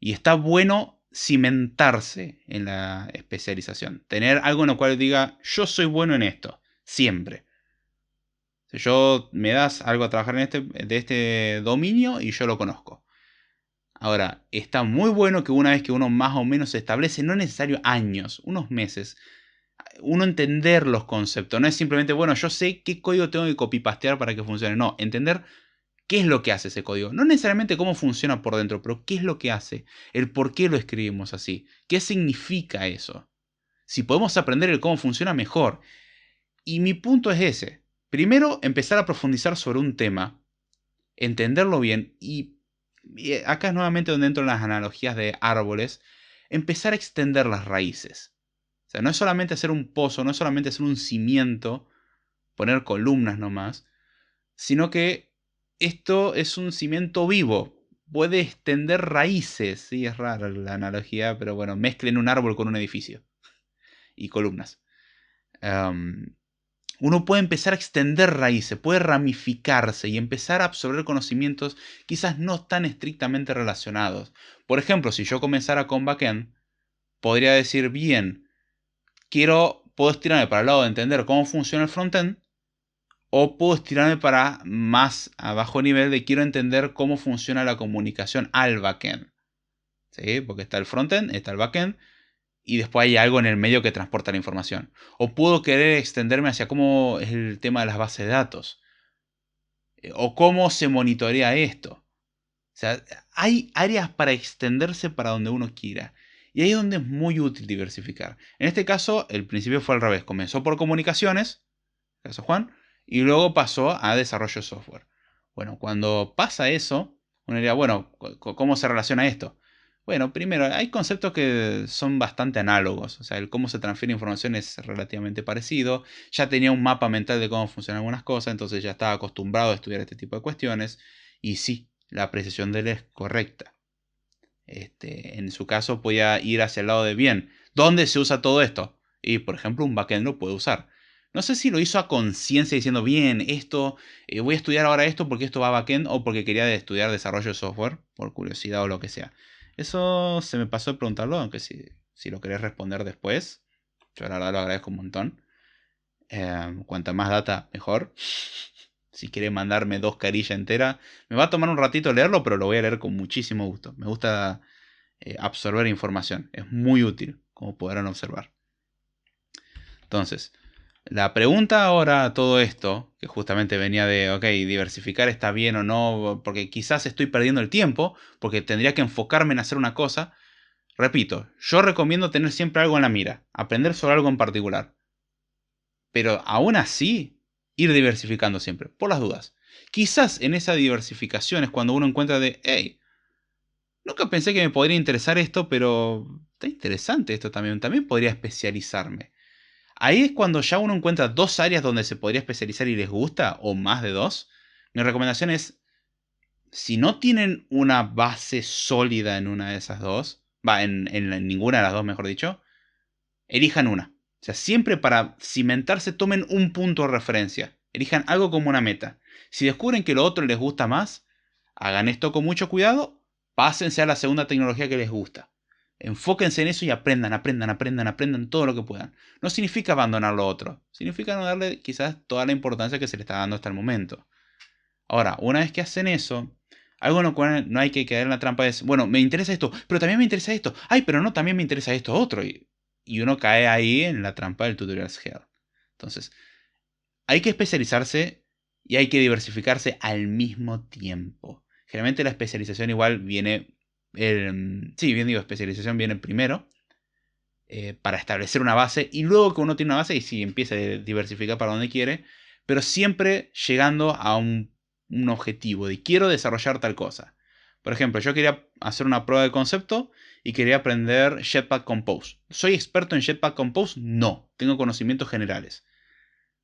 Y está bueno cimentarse en la especialización. Tener algo en lo cual diga, yo soy bueno en esto. Siempre. Si yo me das algo a trabajar de este dominio y yo lo conozco. Ahora, está muy bueno que una vez que uno más o menos se establece, no es necesario años, unos meses, uno entender los conceptos. No es simplemente, bueno, yo sé qué código tengo que copy-pastear para que funcione. No, entender qué es lo que hace ese código. No necesariamente cómo funciona por dentro, pero qué es lo que hace. El por qué lo escribimos así. ¿Qué significa eso? Si podemos aprender el cómo funciona, mejor. Y mi punto es ese. Primero, empezar a profundizar sobre un tema, entenderlo bien y acá es nuevamente donde entro en las analogías de árboles, empezar a extender las raíces. O sea, no es solamente hacer un pozo, no es solamente hacer un cimiento, poner columnas nomás, sino que esto es un cimiento vivo. Puede extender raíces. Sí, es rara la analogía, pero bueno, mezclen un árbol con un edificio y columnas. Uno puede empezar a extender raíces, puede ramificarse y empezar a absorber conocimientos quizás no tan estrictamente relacionados. Por ejemplo, si yo comenzara con backend, podría decir, bien, puedo estirarme para el lado de entender cómo funciona el frontend, o puedo estirarme para más a bajo nivel de quiero entender cómo funciona la comunicación al backend. ¿Sí? Porque está el frontend, está el backend, y después hay algo en el medio que transporta la información. O puedo querer extenderme hacia cómo es el tema de las bases de datos. O cómo se monitorea esto. O sea, hay áreas para extenderse para donde uno quiera. Y ahí es donde es muy útil diversificar. En este caso, el principio fue al revés. Comenzó por comunicaciones, caso Juan, y luego pasó a desarrollo de software. Bueno, cuando pasa eso, uno diría, bueno, ¿cómo se relaciona esto? Bueno, primero, hay conceptos que son bastante análogos. O sea, el cómo se transfiere información es relativamente parecido. Ya tenía un mapa mental de cómo funcionan algunas cosas, entonces ya estaba acostumbrado a estudiar este tipo de cuestiones. Y sí, la apreciación de él es correcta. En su caso, podía ir hacia el lado de bien. ¿Dónde se usa todo esto? Y, por ejemplo, un backend lo puede usar. No sé si lo hizo a conciencia diciendo, bien, esto, voy a estudiar ahora esto porque esto va a backend o porque quería estudiar desarrollo de software, por curiosidad o lo que sea. Eso se me pasó de preguntarlo, aunque si lo querés responder después, yo la verdad lo agradezco un montón. Cuanta más data, mejor. Si quiere mandarme 2 carillas enteras, me va a tomar un ratito leerlo, pero lo voy a leer con muchísimo gusto. Me gusta absorber información, es muy útil, como podrán observar. Entonces, la pregunta ahora a todo esto, que justamente venía de, ok, diversificar está bien o no, porque quizás estoy perdiendo el tiempo, porque tendría que enfocarme en hacer una cosa. Repito, yo recomiendo tener siempre algo en la mira, aprender sobre algo en particular. Pero aún así, ir diversificando siempre, por las dudas. Quizás en esa diversificación es cuando uno encuentra de, hey, nunca pensé que me podría interesar esto, pero está interesante esto también. También podría especializarme. Ahí es cuando ya uno encuentra 2 áreas donde se podría especializar y les gusta, o más de 2. Mi recomendación es, si no tienen una base sólida en una de esas dos, en ninguna de las dos, mejor dicho, elijan una. O sea, siempre para cimentarse tomen un punto de referencia. Elijan algo como una meta. Si descubren que lo otro les gusta más, hagan esto con mucho cuidado, pásense a la segunda tecnología que les gusta. Enfóquense en eso y aprendan todo lo que puedan. No significa abandonar lo otro, significa no darle quizás toda la importancia que se le está dando hasta el momento. Ahora, una vez que hacen eso, algo en lo cual no hay que caer en la trampa es, bueno, me interesa esto, pero también me interesa esto. Ay, pero no, también me interesa esto otro. Y uno cae ahí en la trampa del tutorial hell. Entonces, hay que especializarse y hay que diversificarse al mismo tiempo. Generalmente la especialización igual viene, sí, bien digo, especialización viene primero para establecer una base y luego que uno tiene una base y sí, empieza a diversificar para donde quiere, pero siempre llegando a un objetivo de quiero desarrollar tal cosa. Por ejemplo, yo quería hacer una prueba de concepto y quería aprender Jetpack Compose. ¿Soy experto en Jetpack Compose? No, tengo conocimientos generales.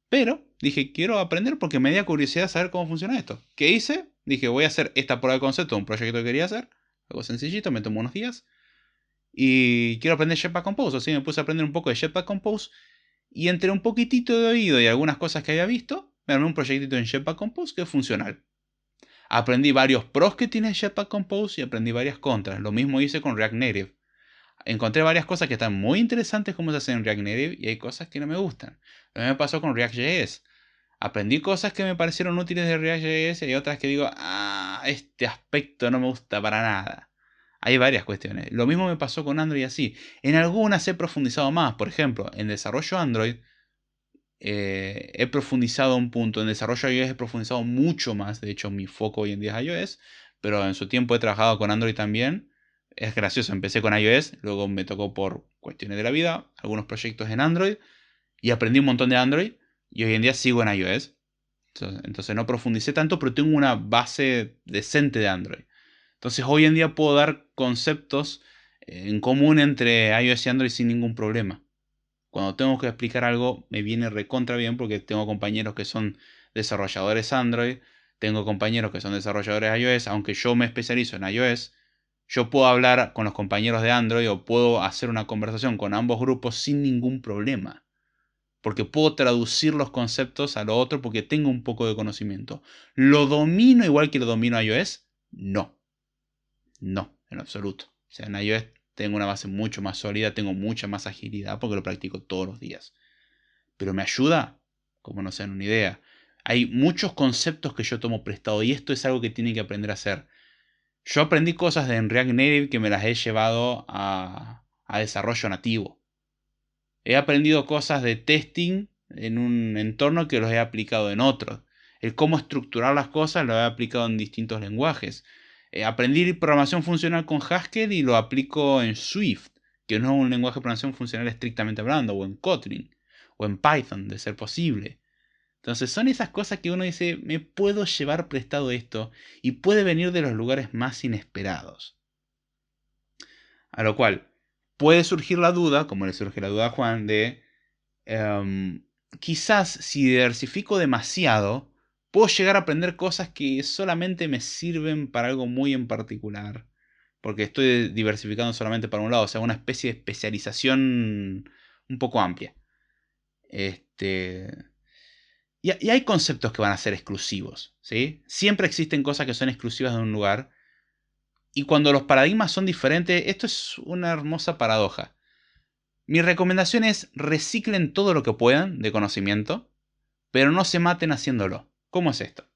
Pero dije, quiero aprender porque me dio curiosidad saber cómo funciona esto. ¿Qué hice? Dije, voy a hacer esta prueba de concepto de un proyecto que quería hacer. Algo sencillito, me tomó unos días. Y quiero aprender Jetpack Compose. Así me puse a aprender un poco de Jetpack Compose. Y entre un poquitito de oído y algunas cosas que había visto, me armé un proyectito en Jetpack Compose que es funcional. Aprendí varios pros que tiene Jetpack Compose y aprendí varias contras. Lo mismo hice con React Native. Encontré varias cosas que están muy interesantes como se hacen en React Native y hay cosas que no me gustan. Lo mismo me pasó con React.js. Aprendí cosas que me parecieron útiles de React.js y hay otras que digo, este aspecto no me gusta para nada. Hay varias cuestiones. Lo mismo me pasó con Android así. En algunas he profundizado más. Por ejemplo, en desarrollo Android he profundizado un punto. En desarrollo iOS he profundizado mucho más. De hecho, mi foco hoy en día es iOS. Pero en su tiempo he trabajado con Android también. Es gracioso, empecé con iOS. Luego me tocó por cuestiones de la vida algunos proyectos en Android. Y aprendí un montón de Android. Y hoy en día sigo en iOS. Entonces no profundicé tanto, pero tengo una base decente de Android. Entonces hoy en día puedo dar conceptos en común entre iOS y Android sin ningún problema. Cuando tengo que explicar algo me viene recontra bien porque tengo compañeros que son desarrolladores Android, tengo compañeros que son desarrolladores iOS, aunque yo me especializo en iOS, yo puedo hablar con los compañeros de Android o puedo hacer una conversación con ambos grupos sin ningún problema. Porque puedo traducir los conceptos a lo otro porque tengo un poco de conocimiento. ¿Lo domino igual que lo domino iOS? No. No, en absoluto. O sea, en iOS tengo una base mucho más sólida, tengo mucha más agilidad porque lo practico todos los días. Pero me ayuda, como no se dan una idea. Hay muchos conceptos que yo tomo prestado y esto es algo que tienen que aprender a hacer. Yo aprendí cosas en React Native que me las he llevado a desarrollo nativo. He aprendido cosas de testing en un entorno que los he aplicado en otros. El cómo estructurar las cosas lo he aplicado en distintos lenguajes. Aprendí programación funcional con Haskell y lo aplico en Swift, que no es un lenguaje de programación funcional estrictamente hablando, o en Kotlin, o en Python, de ser posible. Entonces son esas cosas que uno dice, me puedo llevar prestado esto y puede venir de los lugares más inesperados. A lo cual puede surgir la duda, como le surge la duda a Juan, de quizás si diversifico demasiado, puedo llegar a aprender cosas que solamente me sirven para algo muy en particular. Porque estoy diversificando solamente para un lado, o sea, una especie de especialización un poco amplia. Y hay conceptos que van a ser exclusivos, ¿sí? Siempre existen cosas que son exclusivas de un lugar. Y cuando los paradigmas son diferentes, esto es una hermosa paradoja. Mi recomendación es reciclen todo lo que puedan de conocimiento, pero no se maten haciéndolo. ¿Cómo es esto?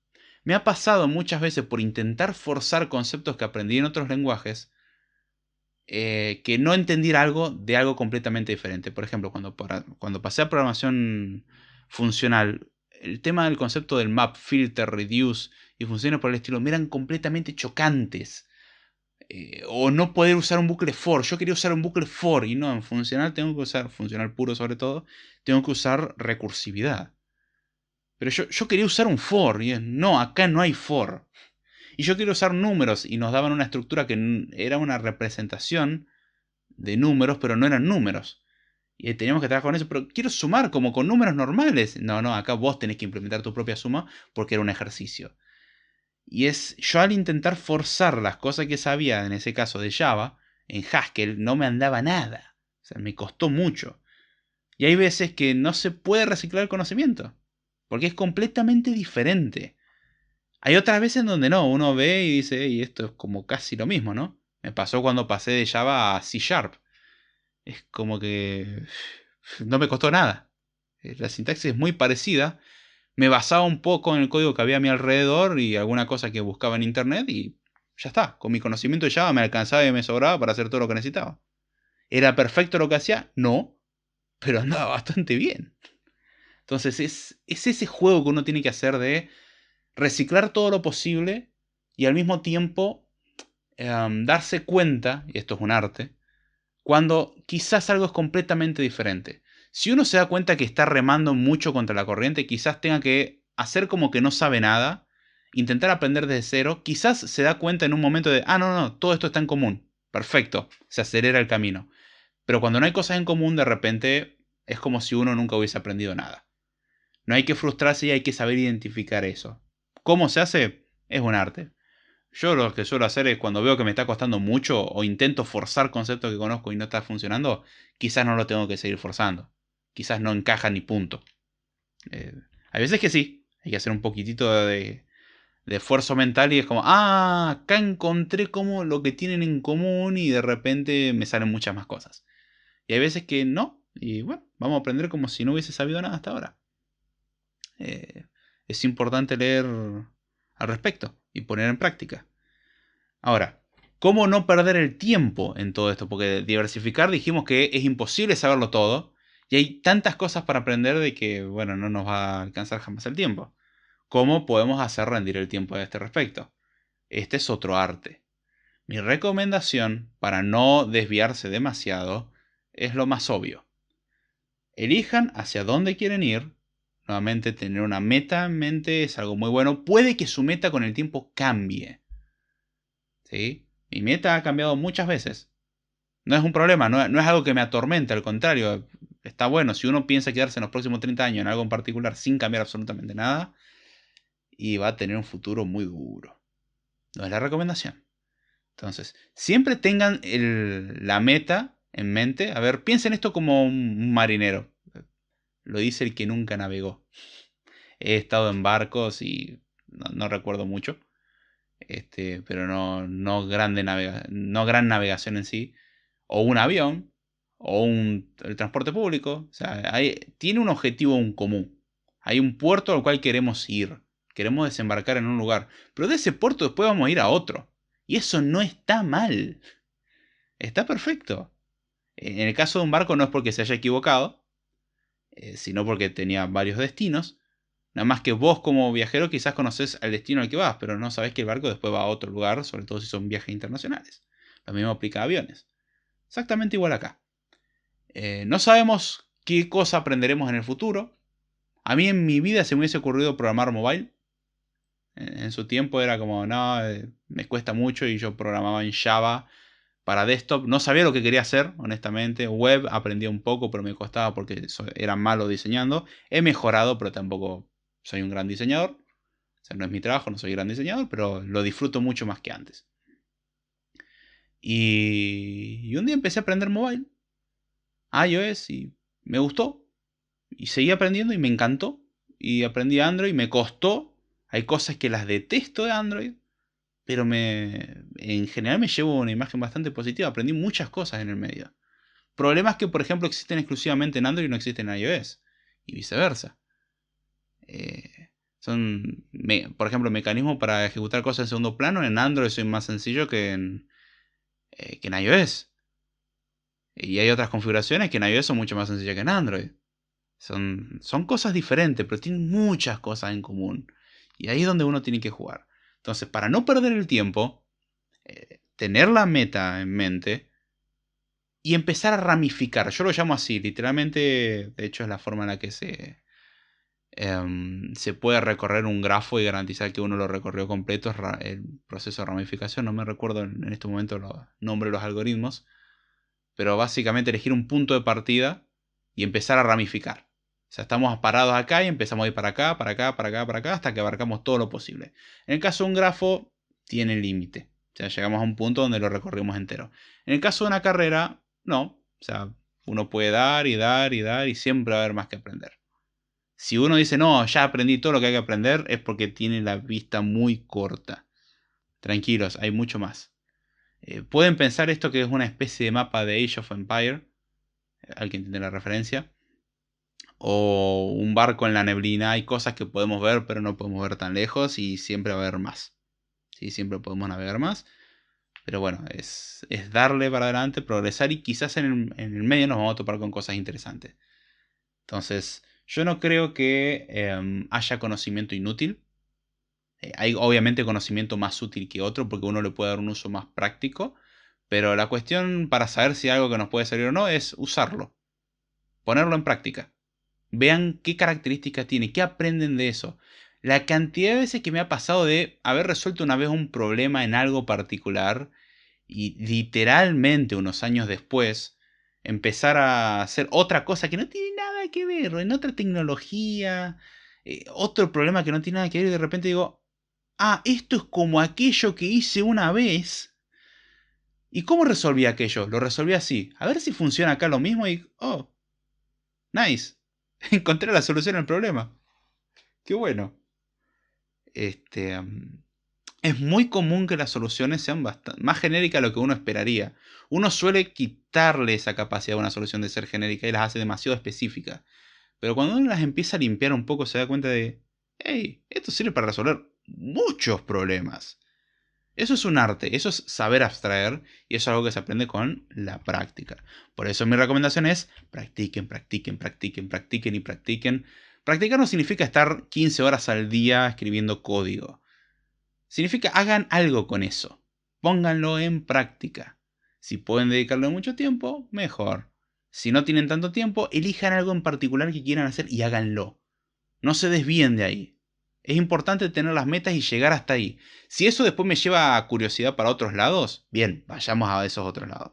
Me ha pasado muchas veces por intentar forzar conceptos que aprendí en otros lenguajes, que no entender algo de algo completamente diferente. Por ejemplo, cuando pasé a programación funcional, el tema del concepto del map, filter, reduce y funciones por el estilo me eran completamente chocantes. O no poder usar un bucle for. Yo quería usar un bucle for y no, en funcional tengo que usar, funcional puro sobre todo, tengo que usar recursividad. Pero yo quería usar un for y no, acá no hay for. Y yo quiero usar números y nos daban una estructura que era una representación de números, pero no eran números. Y teníamos que trabajar con eso, pero quiero sumar como con números normales. No, no, acá vos tenés que implementar tu propia suma porque era un ejercicio. Y es, yo al intentar forzar las cosas que sabía, en ese caso de Java, en Haskell, no me andaba nada. O sea, me costó mucho. Y hay veces que no se puede reciclar el conocimiento, porque es completamente diferente. Hay otras veces en donde no, uno ve y dice, y esto es como casi lo mismo, ¿no? Me pasó cuando pasé de Java a C Sharp. Es como que no me costó nada. La sintaxis es muy parecida. Me basaba un poco en el código que había a mi alrededor y alguna cosa que buscaba en internet y ya está. Con mi conocimiento de Java me alcanzaba y me sobraba para hacer todo lo que necesitaba. ¿Era perfecto lo que hacía? No, pero andaba bastante bien. Entonces es ese juego que uno tiene que hacer de reciclar todo lo posible y al mismo tiempo darse cuenta, y esto es un arte, cuando quizás algo es completamente diferente. Si uno se da cuenta que está remando mucho contra la corriente, quizás tenga que hacer como que no sabe nada, intentar aprender desde cero, quizás se da cuenta en un momento de, no, no, todo esto está en común. Perfecto, se acelera el camino. Pero cuando no hay cosas en común, de repente es como si uno nunca hubiese aprendido nada. No hay que frustrarse y hay que saber identificar eso. ¿Cómo se hace? Es un arte. Yo lo que suelo hacer es cuando veo que me está costando mucho o intento forzar conceptos que conozco y no está funcionando, quizás no lo tengo que seguir forzando. Quizás no encaja ni punto. Hay veces que sí, hay que hacer un poquitito de esfuerzo mental y es como, ah, acá encontré como lo que tienen en común y de repente me salen muchas más cosas. Y hay veces que no, y bueno, vamos a aprender como si no hubiese sabido nada hasta ahora. Eh, es importante leer al respecto y poner en práctica. Ahora, ¿cómo no perder el tiempo en todo esto? Porque diversificar dijimos que es imposible saberlo todo y hay tantas cosas para aprender de que, bueno, no nos va a alcanzar jamás el tiempo. ¿Cómo podemos hacer rendir el tiempo a este respecto? Este es otro arte. Mi recomendación para no desviarse demasiado es lo más obvio. Elijan hacia dónde quieren ir. Nuevamente, tener una meta en mente es algo muy bueno. Puede que su meta con el tiempo cambie. ¿Sí? Mi meta ha cambiado muchas veces. No es un problema, no es algo que me atormente, al contrario. Está bueno, si uno piensa quedarse en los próximos 30 años en algo en particular sin cambiar absolutamente nada, y va a tener un futuro muy duro. No es la recomendación. Entonces, siempre tengan la meta en mente. A ver, piensen esto como un marinero. Lo dice el que nunca navegó. He estado en barcos y no recuerdo mucho. Pero no no gran navegación en sí. O un avión. O el transporte público. O sea, tiene un objetivo en común. Hay un puerto al cual queremos ir. Queremos desembarcar en un lugar. Pero de ese puerto después vamos a ir a otro. Y eso no está mal. Está perfecto. En el caso de un barco no es porque se haya equivocado, sino porque tenía varios destinos. Nada más que vos como viajero quizás conoces el destino al que vas, pero no sabés que el barco después va a otro lugar, sobre todo si son viajes internacionales. Lo mismo aplica a aviones. Exactamente igual acá. No sabemos qué cosa aprenderemos en el futuro. A mí en mi vida se me hubiese ocurrido programar mobile. En su tiempo era como, no, me cuesta mucho y yo programaba en Java para desktop. No sabía lo que quería hacer, honestamente. Web aprendí un poco, pero me costaba porque era malo diseñando. He mejorado, pero tampoco soy un gran diseñador. O sea, no es mi trabajo, no soy gran diseñador, pero lo disfruto mucho más que antes. Y un día empecé a aprender mobile, iOS, y me gustó. Y seguí aprendiendo y me encantó. Y aprendí Android, me costó. Hay cosas que las detesto de Android, pero en general me llevo una imagen bastante positiva. Aprendí muchas cosas en el medio. Problemas que, por ejemplo, existen exclusivamente en Android y no existen en iOS. Y viceversa. Por ejemplo, mecanismos para ejecutar cosas en segundo plano. En Android son más sencillo que en iOS. Y hay otras configuraciones que en iOS son mucho más sencillas que en Android. Son cosas diferentes, pero tienen muchas cosas en común. Y ahí es donde uno tiene que jugar. Entonces, para no perder el tiempo, tener la meta en mente y empezar a ramificar. Yo lo llamo así, literalmente, de hecho es la forma en la que se puede recorrer un grafo y garantizar que uno lo recorrió completo. Es el proceso de ramificación, no me recuerdo en este momento los nombres de los algoritmos, pero básicamente elegir un punto de partida y empezar a ramificar. O sea, estamos parados acá y empezamos a ir para acá, para acá, para acá, para acá, hasta que abarcamos todo lo posible. En el caso de un grafo, tiene límite. O sea, llegamos a un punto donde lo recorrimos entero. En el caso de una carrera, no. O sea, uno puede dar y dar y dar y siempre va a haber más que aprender. Si uno dice, no, ya aprendí todo lo que hay que aprender, es porque tiene la vista muy corta. Tranquilos, hay mucho más. Pueden pensar esto que es una especie de mapa de Age of Empire. ¿Alguien entiende la referencia? O un barco en la neblina. Hay cosas que podemos ver, pero no podemos ver tan lejos y siempre va a haber más. ¿Sí? Siempre podemos navegar más. Pero bueno, es darle para adelante, progresar y quizás en el medio nos vamos a topar con cosas interesantes. Entonces, yo no creo que haya conocimiento inútil. Hay obviamente conocimiento más útil que otro porque uno le puede dar un uso más práctico. Pero la cuestión para saber si algo que nos puede servir o no es usarlo. Ponerlo en práctica. Vean qué características tiene, qué aprenden de eso. La cantidad de veces que me ha pasado de haber resuelto una vez un problema en algo particular y literalmente unos años después empezar a hacer otra cosa que no tiene nada que ver, en otra tecnología, otro problema que no tiene nada que ver y de repente digo, ah, esto es como aquello que hice una vez. ¿Y cómo resolví aquello? Lo resolví así. A ver si funciona acá lo mismo y, oh, nice. Encontré la solución al problema. Qué bueno. es muy común que las soluciones sean más genéricas de lo que uno esperaría. Uno suele quitarle esa capacidad a una solución de ser genérica y las hace demasiado específicas. Pero cuando uno las empieza a limpiar un poco se da cuenta de, hey, esto sirve para resolver muchos problemas. Eso es un arte, eso es saber abstraer y eso es algo que se aprende con la práctica. Por eso mi recomendación es practiquen, practiquen, practiquen, practiquen y practiquen. Practicar no significa estar 15 horas al día escribiendo código. Significa hagan algo con eso. Pónganlo en práctica. Si pueden dedicarle mucho tiempo, mejor. Si no tienen tanto tiempo, elijan algo en particular que quieran hacer y háganlo. No se desvíen de ahí. Es importante tener las metas y llegar hasta ahí. Si eso después me lleva a curiosidad para otros lados, bien, vayamos a esos otros lados.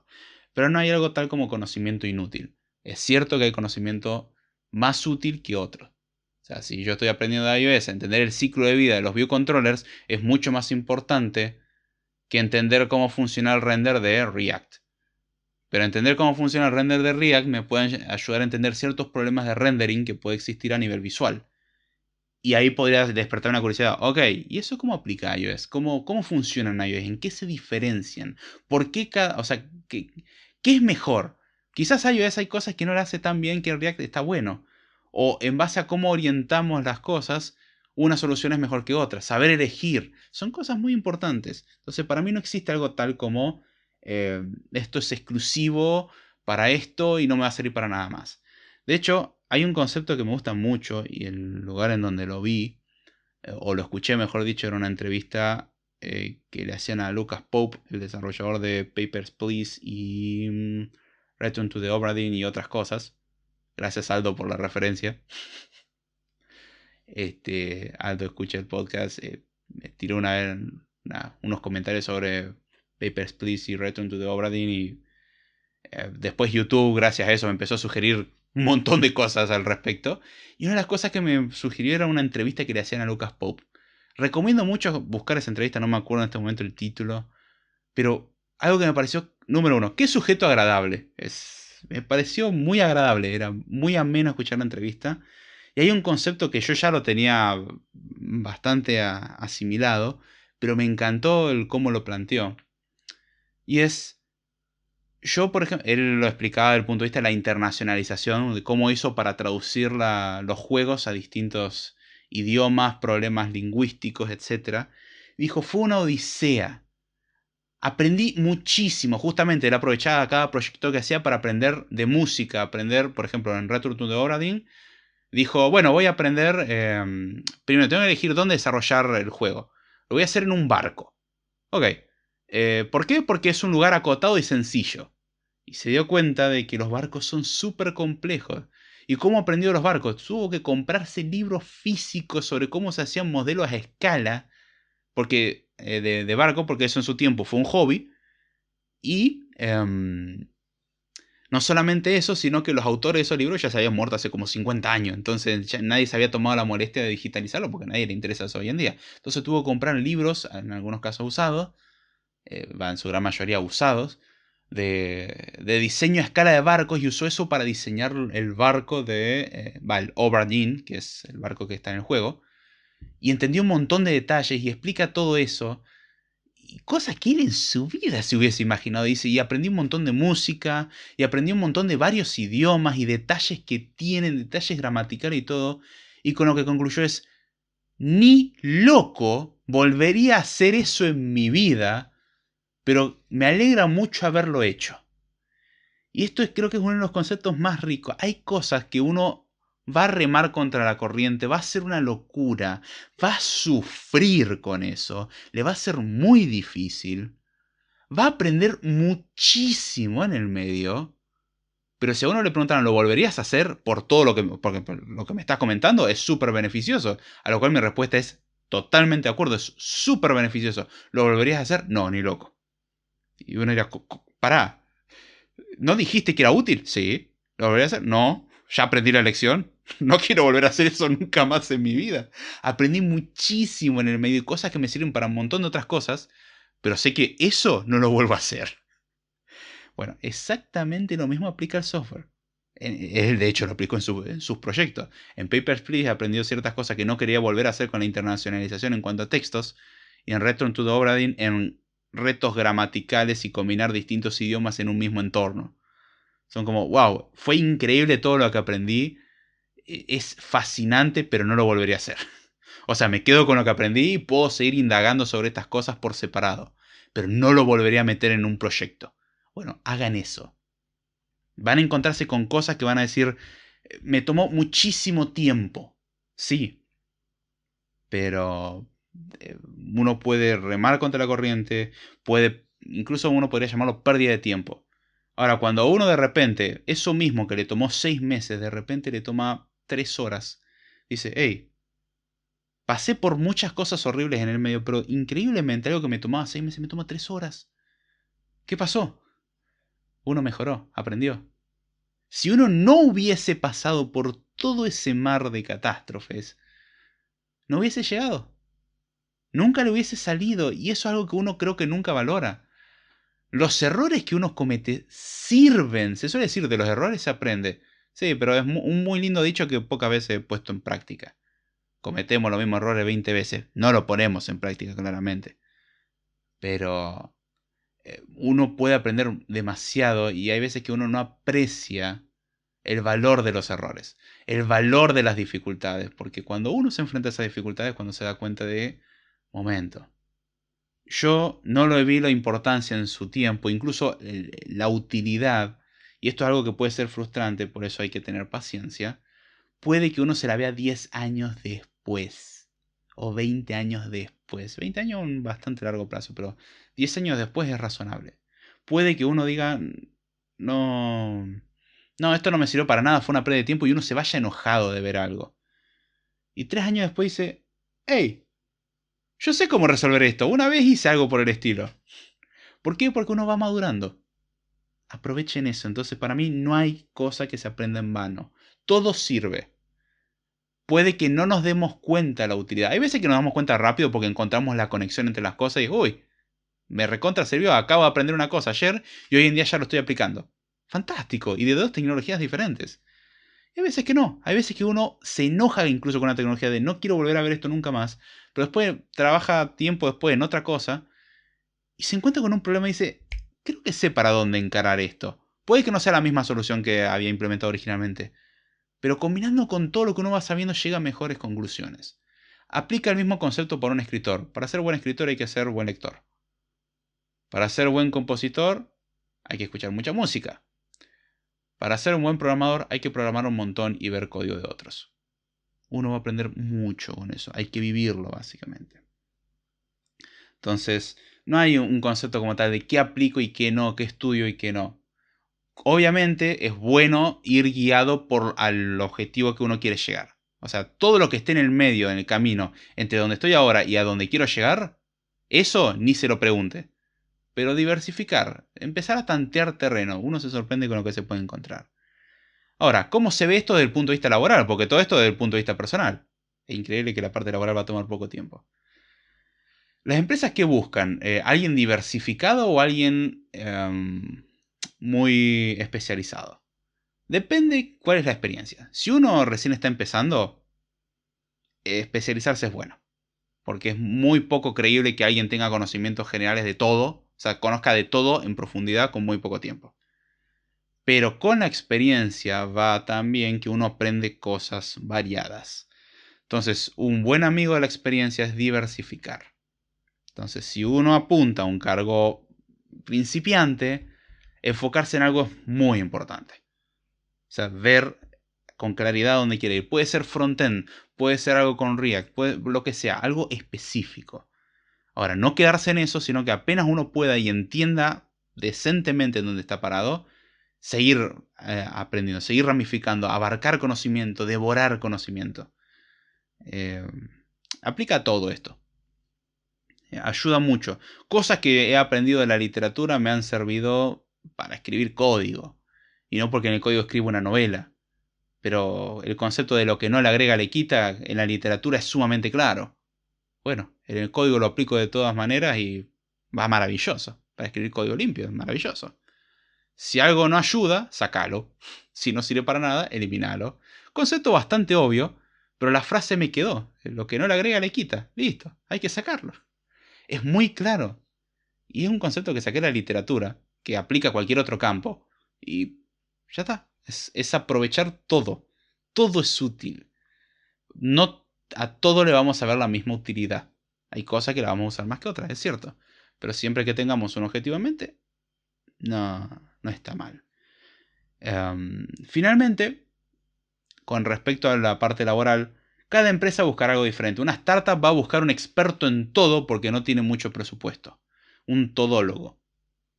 Pero no hay algo tal como conocimiento inútil. Es cierto que hay conocimiento más útil que otro. O sea, si yo estoy aprendiendo de iOS, entender el ciclo de vida de los viewcontrollers es mucho más importante que entender cómo funciona el render de React. Pero entender cómo funciona el render de React me puede ayudar a entender ciertos problemas de rendering que puede existir a nivel visual. Y ahí podría despertar una curiosidad. Ok, ¿y eso cómo aplica a iOS? ¿Cómo funciona en iOS? ¿En qué se diferencian? ¿Por qué cada... O sea, ¿qué es mejor? Quizás iOS hay cosas que no le hace tan bien que React está bueno. O en base a cómo orientamos las cosas, una solución es mejor que otra. Saber elegir. Son cosas muy importantes. Entonces, para mí no existe algo tal como esto es exclusivo para esto y no me va a servir para nada más. De hecho, hay un concepto que me gusta mucho y el lugar en donde lo vi, o lo escuché mejor dicho, era una entrevista que le hacían a Lucas Pope, el desarrollador de Papers, Please y Return to the Obra Dinn y otras cosas. Gracias Aldo por la referencia. Aldo escucha el podcast, me tiró unos comentarios sobre Papers, Please y Return to the Obra Dinn y después YouTube, gracias a eso, me empezó a sugerir un montón de cosas al respecto. Y una de las cosas que me sugirió era una entrevista que le hacían a Lucas Pope. Recomiendo mucho buscar esa entrevista, no me acuerdo en este momento el título. Pero algo que me pareció, número uno, qué sujeto agradable. Me pareció muy agradable, era muy ameno escuchar la entrevista. Y hay un concepto que yo ya lo tenía bastante asimilado, pero me encantó el cómo lo planteó. Y es yo, por ejemplo, él lo explicaba desde el punto de vista de la internacionalización, de cómo hizo para traducir los juegos a distintos idiomas, problemas lingüísticos, etc. Dijo, fue una odisea. Aprendí muchísimo, justamente él aprovechaba cada proyecto que hacía para aprender de música, aprender, por ejemplo, en Return to the Obra Dinn, dijo, bueno, voy a aprender, primero tengo que elegir dónde desarrollar el juego. Lo voy a hacer en un barco. Ok. ¿Por qué? Porque es un lugar acotado y sencillo. Y se dio cuenta de que los barcos son súper complejos. ¿Y cómo aprendió los barcos? Tuvo que comprarse libros físicos sobre cómo se hacían modelos a escala porque, de barco, porque eso en su tiempo fue un hobby. Y no solamente eso, sino que los autores de esos libros ya se habían muerto hace como 50 años. Entonces ya nadie se había tomado la molestia de digitalizarlo porque a nadie le interesa eso hoy en día. Entonces tuvo que comprar libros, en algunos casos usados, en su gran mayoría usados, de diseño a escala de barcos y usó eso para diseñar el barco el Obra Dinn, que es el barco que está en el juego. Y entendió un montón de detalles y explica todo eso. Y cosas que él en su vida se hubiese imaginado. Dice, y aprendí un montón de música, y aprendí un montón de varios idiomas y detalles que tienen, detalles gramaticales y todo. Y con lo que concluyó es, ni loco volvería a hacer eso en mi vida, pero me alegra mucho haberlo hecho. Y esto creo que es uno de los conceptos más ricos. Hay cosas que uno va a remar contra la corriente, va a ser una locura, va a sufrir con eso, le va a ser muy difícil, va a aprender muchísimo en el medio, pero si a uno le preguntan, ¿lo volverías a hacer por todo porque lo que me estás comentando? Es súper beneficioso. A lo cual mi respuesta es totalmente de acuerdo, es súper beneficioso. ¿Lo volverías a hacer? No, ni loco. Y uno dirá, pará, ¿no dijiste que era útil? Sí. ¿Lo volvería a hacer? No. Ya aprendí la lección. No quiero volver a hacer eso nunca más en mi vida. Aprendí muchísimo en el medio y cosas que me sirven para un montón de otras cosas, pero sé que eso no lo vuelvo a hacer. Bueno, exactamente lo mismo aplica al software. Él, de hecho, lo aplicó en sus proyectos. En Papers, Please aprendió ciertas cosas que no quería volver a hacer con la internacionalización en cuanto a textos. Y en Return to the Obra Dinn, en retos gramaticales y combinar distintos idiomas en un mismo entorno. Son como, wow, fue increíble todo lo que aprendí. Es fascinante, pero no lo volvería a hacer. O sea, me quedo con lo que aprendí y puedo seguir indagando sobre estas cosas por separado. Pero no lo volvería a meter en un proyecto. Bueno, hagan eso. Van a encontrarse con cosas que van a decir, me tomó muchísimo tiempo. Sí, pero uno puede remar contra la corriente, incluso uno podría llamarlo pérdida de tiempo. Ahora, cuando a uno de repente, eso mismo que le tomó 6 meses, de repente le toma 3 horas, dice, hey, pasé por muchas cosas horribles en el medio, pero increíblemente algo que me tomaba 6 meses me toma 3 horas. ¿Qué pasó? Uno mejoró, aprendió. Si uno no hubiese pasado por todo ese mar de catástrofes, no hubiese llegado. Nunca le hubiese salido, y eso es algo que uno creo que nunca valora. Los errores que uno comete sirven. Se suele decir, de los errores se aprende. Sí, pero es un muy lindo dicho que pocas veces he puesto en práctica. Cometemos los mismos errores 20 veces. No lo ponemos en práctica, claramente. Pero uno puede aprender demasiado y hay veces que uno no aprecia el valor de los errores, el valor de las dificultades, porque cuando uno se enfrenta a esas dificultades, cuando se da cuenta de, momento, yo no le vi la importancia en su tiempo, incluso la utilidad, y esto es algo que puede ser frustrante, por eso hay que tener paciencia, puede que uno se la vea 10 años después, o 20 años después. 20 años es un bastante largo plazo, pero 10 años después es razonable. Puede que uno diga, no, no, esto no me sirvió para nada, fue una pérdida de tiempo, y uno se vaya enojado de ver algo. Y 3 años después dice, hey, yo sé cómo resolver esto, una vez hice algo por el estilo. ¿Por qué? Porque uno va madurando. Aprovechen eso. Entonces, para mí no hay cosa que se aprenda en vano. Todo sirve. Puede que no nos demos cuenta de la utilidad. Hay veces que nos damos cuenta rápido porque encontramos la conexión entre las cosas y, uy, me recontra sirvió, acabo de aprender una cosa ayer y hoy en día ya lo estoy aplicando. Fantástico. Y de 2 tecnologías diferentes. Y hay veces que no. Hay veces que uno se enoja incluso con la tecnología de no quiero volver a ver esto nunca más. Pero después trabaja tiempo después en otra cosa y se encuentra con un problema y dice, creo que sé para dónde encarar esto. Puede que no sea la misma solución que había implementado originalmente, pero combinando con todo lo que uno va sabiendo llega a mejores conclusiones. Aplica el mismo concepto para un escritor. Para ser buen escritor hay que ser buen lector. Para ser buen compositor hay que escuchar mucha música. Para ser un buen programador hay que programar un montón y ver código de otros. Uno va a aprender mucho con eso. Hay que vivirlo básicamente. Entonces, no hay un concepto como tal de qué aplico y qué no, qué estudio y qué no. Obviamente es bueno ir guiado por al objetivo que uno quiere llegar. O sea, todo lo que esté en el medio, en el camino, entre donde estoy ahora y a donde quiero llegar, eso ni se lo pregunte. Pero diversificar, empezar a tantear terreno, uno se sorprende con lo que se puede encontrar. Ahora, ¿cómo se ve esto desde el punto de vista laboral? Porque todo esto desde el punto de vista personal. Es increíble que la parte laboral va a tomar poco tiempo. Las empresas que buscan, ¿alguien diversificado o alguien muy especializado? Depende cuál es la experiencia. Si uno recién está empezando, especializarse es bueno. Porque es muy poco creíble que alguien tenga conocimientos generales de todo. O sea, conozca de todo en profundidad con muy poco tiempo. Pero con la experiencia va también que uno aprende cosas variadas. Entonces, un buen amigo de la experiencia es diversificar. Entonces, si uno apunta a un cargo principiante, enfocarse en algo es muy importante. O sea, ver con claridad dónde quiere ir. Puede ser frontend, puede ser algo con React, lo que sea, algo específico. Ahora, no quedarse en eso, sino que apenas uno pueda y entienda decentemente en dónde está parado, seguir aprendiendo, seguir ramificando, abarcar conocimiento, devorar conocimiento. Eh, aplica todo esto. Ayuda mucho. Cosas que he aprendido de la literatura me han servido para escribir código. Y no porque en el código escribo una novela. Pero el concepto de lo que no le agrega le quita en la literatura es sumamente claro. Bueno, en el código lo aplico de todas maneras y va maravilloso. Para escribir código limpio es maravilloso. Si algo no ayuda, sacalo. Si no sirve para nada, eliminalo. Concepto bastante obvio, pero la frase me quedó. Lo que no le agrega le quita. Listo, hay que sacarlo. Es muy claro. Y es un concepto que saqué de la literatura, que aplica a cualquier otro campo. Y ya está. Es aprovechar todo. Todo es útil. No a todo le vamos a ver la misma utilidad. Hay cosas que la vamos a usar más que otras, es cierto. Pero siempre que tengamos un objetivo en mente, no está mal. Finalmente, con respecto a la parte laboral, cada empresa buscará algo diferente. Una startup va a buscar un experto en todo porque no tiene mucho presupuesto. Un todólogo.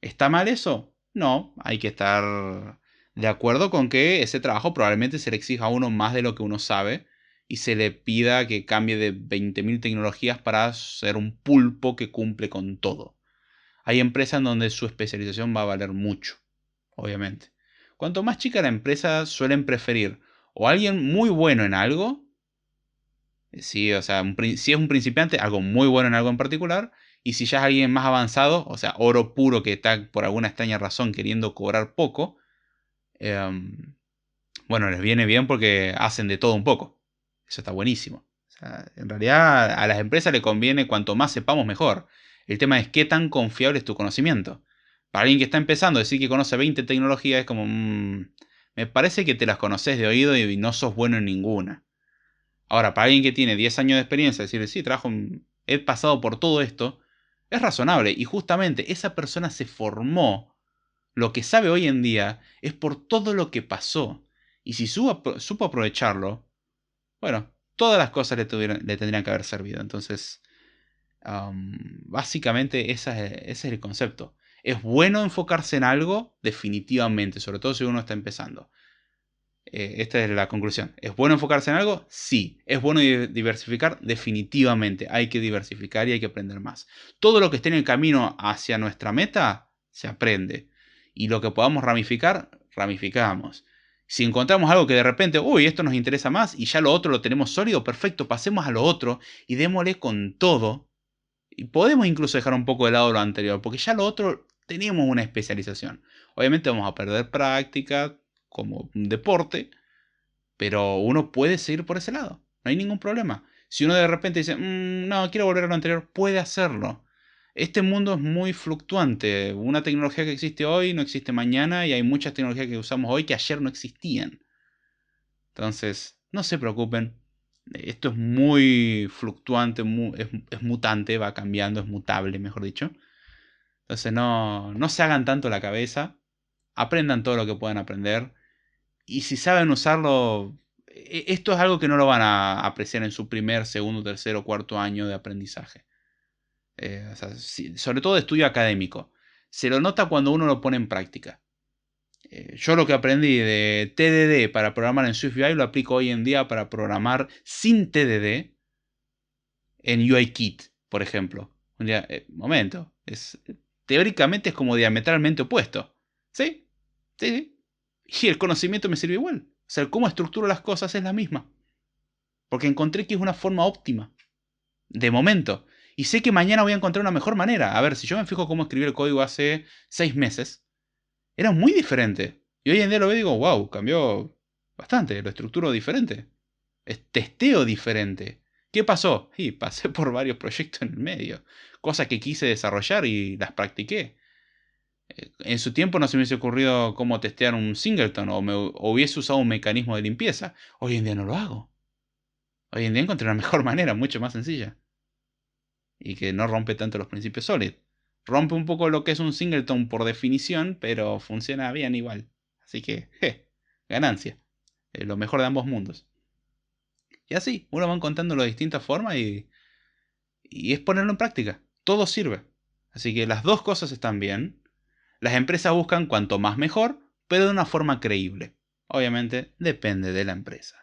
¿Está mal eso? No, hay que estar de acuerdo con que ese trabajo probablemente se le exija a uno más de lo que uno sabe y se le pida que cambie de 20.000 tecnologías para ser un pulpo que cumple con todo. Hay empresas en donde su especialización va a valer mucho, obviamente. Cuanto más chica la empresa, suelen preferir o alguien muy bueno en algo, sí, o sea, si es un principiante, algo muy bueno en algo en particular, y si ya es alguien más avanzado, o sea, oro puro que está por alguna extraña razón queriendo cobrar poco, bueno, les viene bien porque hacen de todo un poco. Eso está buenísimo. O sea, en realidad a las empresas le conviene cuanto más sepamos mejor. El tema es qué tan confiable es tu conocimiento. Para alguien que está empezando, decir que conoce 20 tecnologías es como... me parece que te las conoces de oído y no sos bueno en ninguna. Ahora, para alguien que tiene 10 años de experiencia, decirle, sí, he pasado por todo esto, es razonable. Y justamente esa persona se formó. Lo que sabe hoy en día es por todo lo que pasó. Y si supo aprovecharlo, bueno, todas las cosas le tendrían que haber servido. Entonces, básicamente ese es el concepto. ¿Es bueno enfocarse en algo? Definitivamente, sobre todo si uno está empezando. Esta es la conclusión. ¿Es bueno enfocarse en algo? Sí. ¿Es bueno diversificar? Definitivamente. Hay que diversificar y hay que aprender más. Todo lo que esté en el camino hacia nuestra meta, se aprende. Y lo que podamos ramificar, ramificamos. Si encontramos algo que de repente, uy, esto nos interesa más y ya lo otro lo tenemos sólido, perfecto, pasemos a lo otro y démosle con todo. Y podemos incluso dejar un poco de lado lo anterior, porque ya lo otro tenemos una especialización. Obviamente vamos a perder práctica como un deporte, pero uno puede seguir por ese lado. No hay ningún problema. Si uno de repente dice, no, quiero volver a lo anterior, puede hacerlo. Este mundo es muy fluctuante. Una tecnología que existe hoy no existe mañana y hay muchas tecnologías que usamos hoy que ayer no existían. Entonces, no se preocupen. Esto es muy fluctuante, es mutante, va cambiando, es mutable, mejor dicho. Entonces, no se hagan tanto la cabeza. Aprendan todo lo que puedan aprender. Y si saben usarlo, esto es algo que no lo van a apreciar en su primer, segundo, tercero, cuarto año de aprendizaje. O sea, sobre todo de estudio académico. Se lo nota cuando uno lo pone en práctica. Yo lo que aprendí de TDD para programar en SwiftUI lo aplico hoy en día para programar sin TDD en UIKit, por ejemplo. Un día, momento, teóricamente es como diametralmente opuesto. ¿Sí? Sí, sí. Y el conocimiento me sirve igual. O sea, cómo estructuro las cosas es la misma. Porque encontré que es una forma óptima. De momento. Y sé que mañana voy a encontrar una mejor manera. A ver, si yo me fijo cómo escribir el código hace 6 meses, era muy diferente. Y hoy en día lo veo y digo, wow, cambió bastante, lo estructuro diferente. Testeo diferente. ¿Qué pasó? Y pasé por varios proyectos en el medio. Cosas que quise desarrollar y las practiqué. En su tiempo no se me hubiese ocurrido cómo testear un singleton o hubiese usado un mecanismo de limpieza. Hoy en día no lo hago. Hoy en día encontré una mejor manera, mucho más sencilla. Y que no rompe tanto los principios SOLID. Rompe un poco lo que es un singleton por definición, pero funciona bien igual. Así que, ganancia. Lo mejor de ambos mundos. Y así, uno va encontrando de distintas formas y es ponerlo en práctica. Todo sirve. Así que las dos cosas están bien. Las empresas buscan cuanto más mejor, pero de una forma creíble. Obviamente depende de la empresa.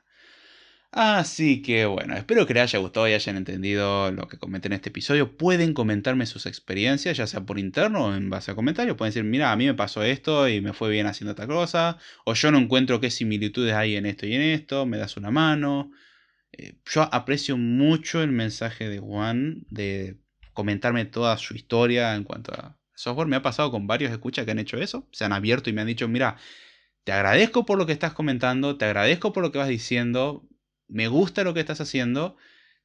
Así que bueno, espero que les haya gustado y hayan entendido lo que comenté en este episodio. Pueden comentarme sus experiencias, ya sea por interno o en base a comentarios. Pueden decir, mira, a mí me pasó esto y me fue bien haciendo esta cosa. O yo no encuentro qué similitudes hay en esto y en esto. Me das una mano. Yo aprecio mucho el mensaje de Juan de comentarme toda su historia en cuanto a software. Me ha pasado con varios escuchas que han hecho eso. Se han abierto y me han dicho, mira, te agradezco por lo que estás comentando, te agradezco por lo que vas diciendo, me gusta lo que estás haciendo,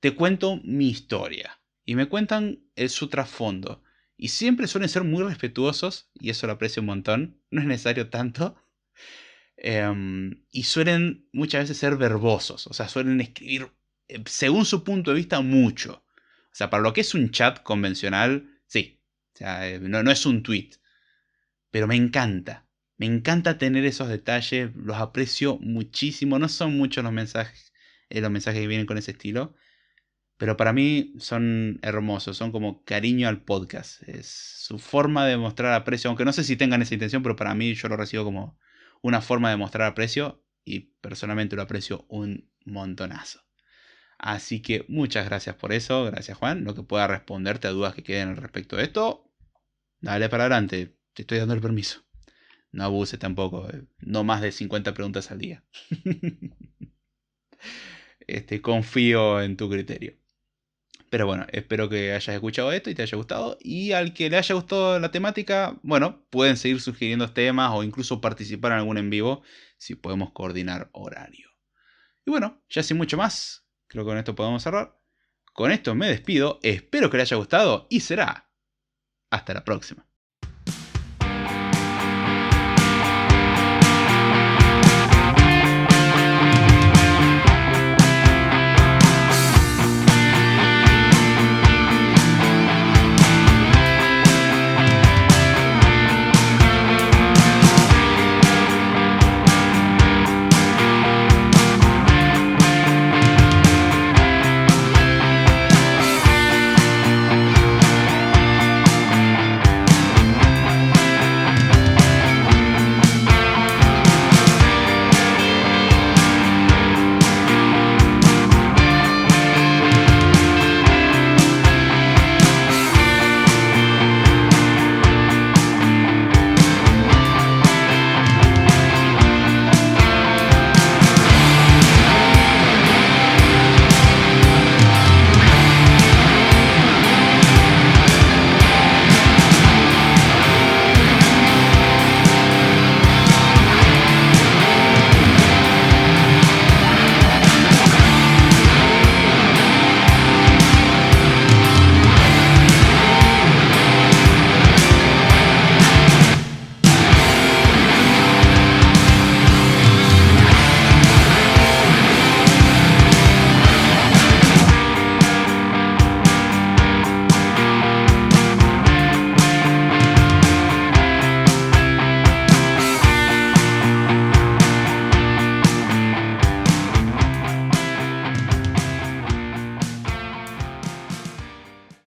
te cuento mi historia. Y me cuentan su trasfondo. Y siempre suelen ser muy respetuosos, y eso lo aprecio un montón. No es necesario tanto. Y suelen muchas veces ser verbosos. O sea, suelen escribir, según su punto de vista, mucho. O sea, para lo que es un chat convencional, sí. O sea, no es un tweet. Pero me encanta. Me encanta tener esos detalles. Los aprecio muchísimo. No son muchos los mensajes que vienen con ese estilo. Pero para mí son hermosos. Son como cariño al podcast. Es su forma de mostrar aprecio. Aunque no sé si tengan esa intención, pero para mí yo lo recibo como una forma de mostrar aprecio. Y personalmente lo aprecio un montonazo. Así que muchas gracias por eso. Gracias, Juan. Lo que pueda responderte a dudas que queden al respecto de esto, dale para adelante. Te estoy dando el permiso. No abuse tampoco. No más de 50 preguntas al día. Confío en tu criterio. Pero bueno, espero que hayas escuchado esto y te haya gustado. Y al que le haya gustado la temática, bueno, pueden seguir sugiriendo temas o incluso participar en algún en vivo si podemos coordinar horario. Y bueno, ya sin mucho más, creo que con esto podemos cerrar. Con esto me despido, espero que le haya gustado y será hasta la próxima.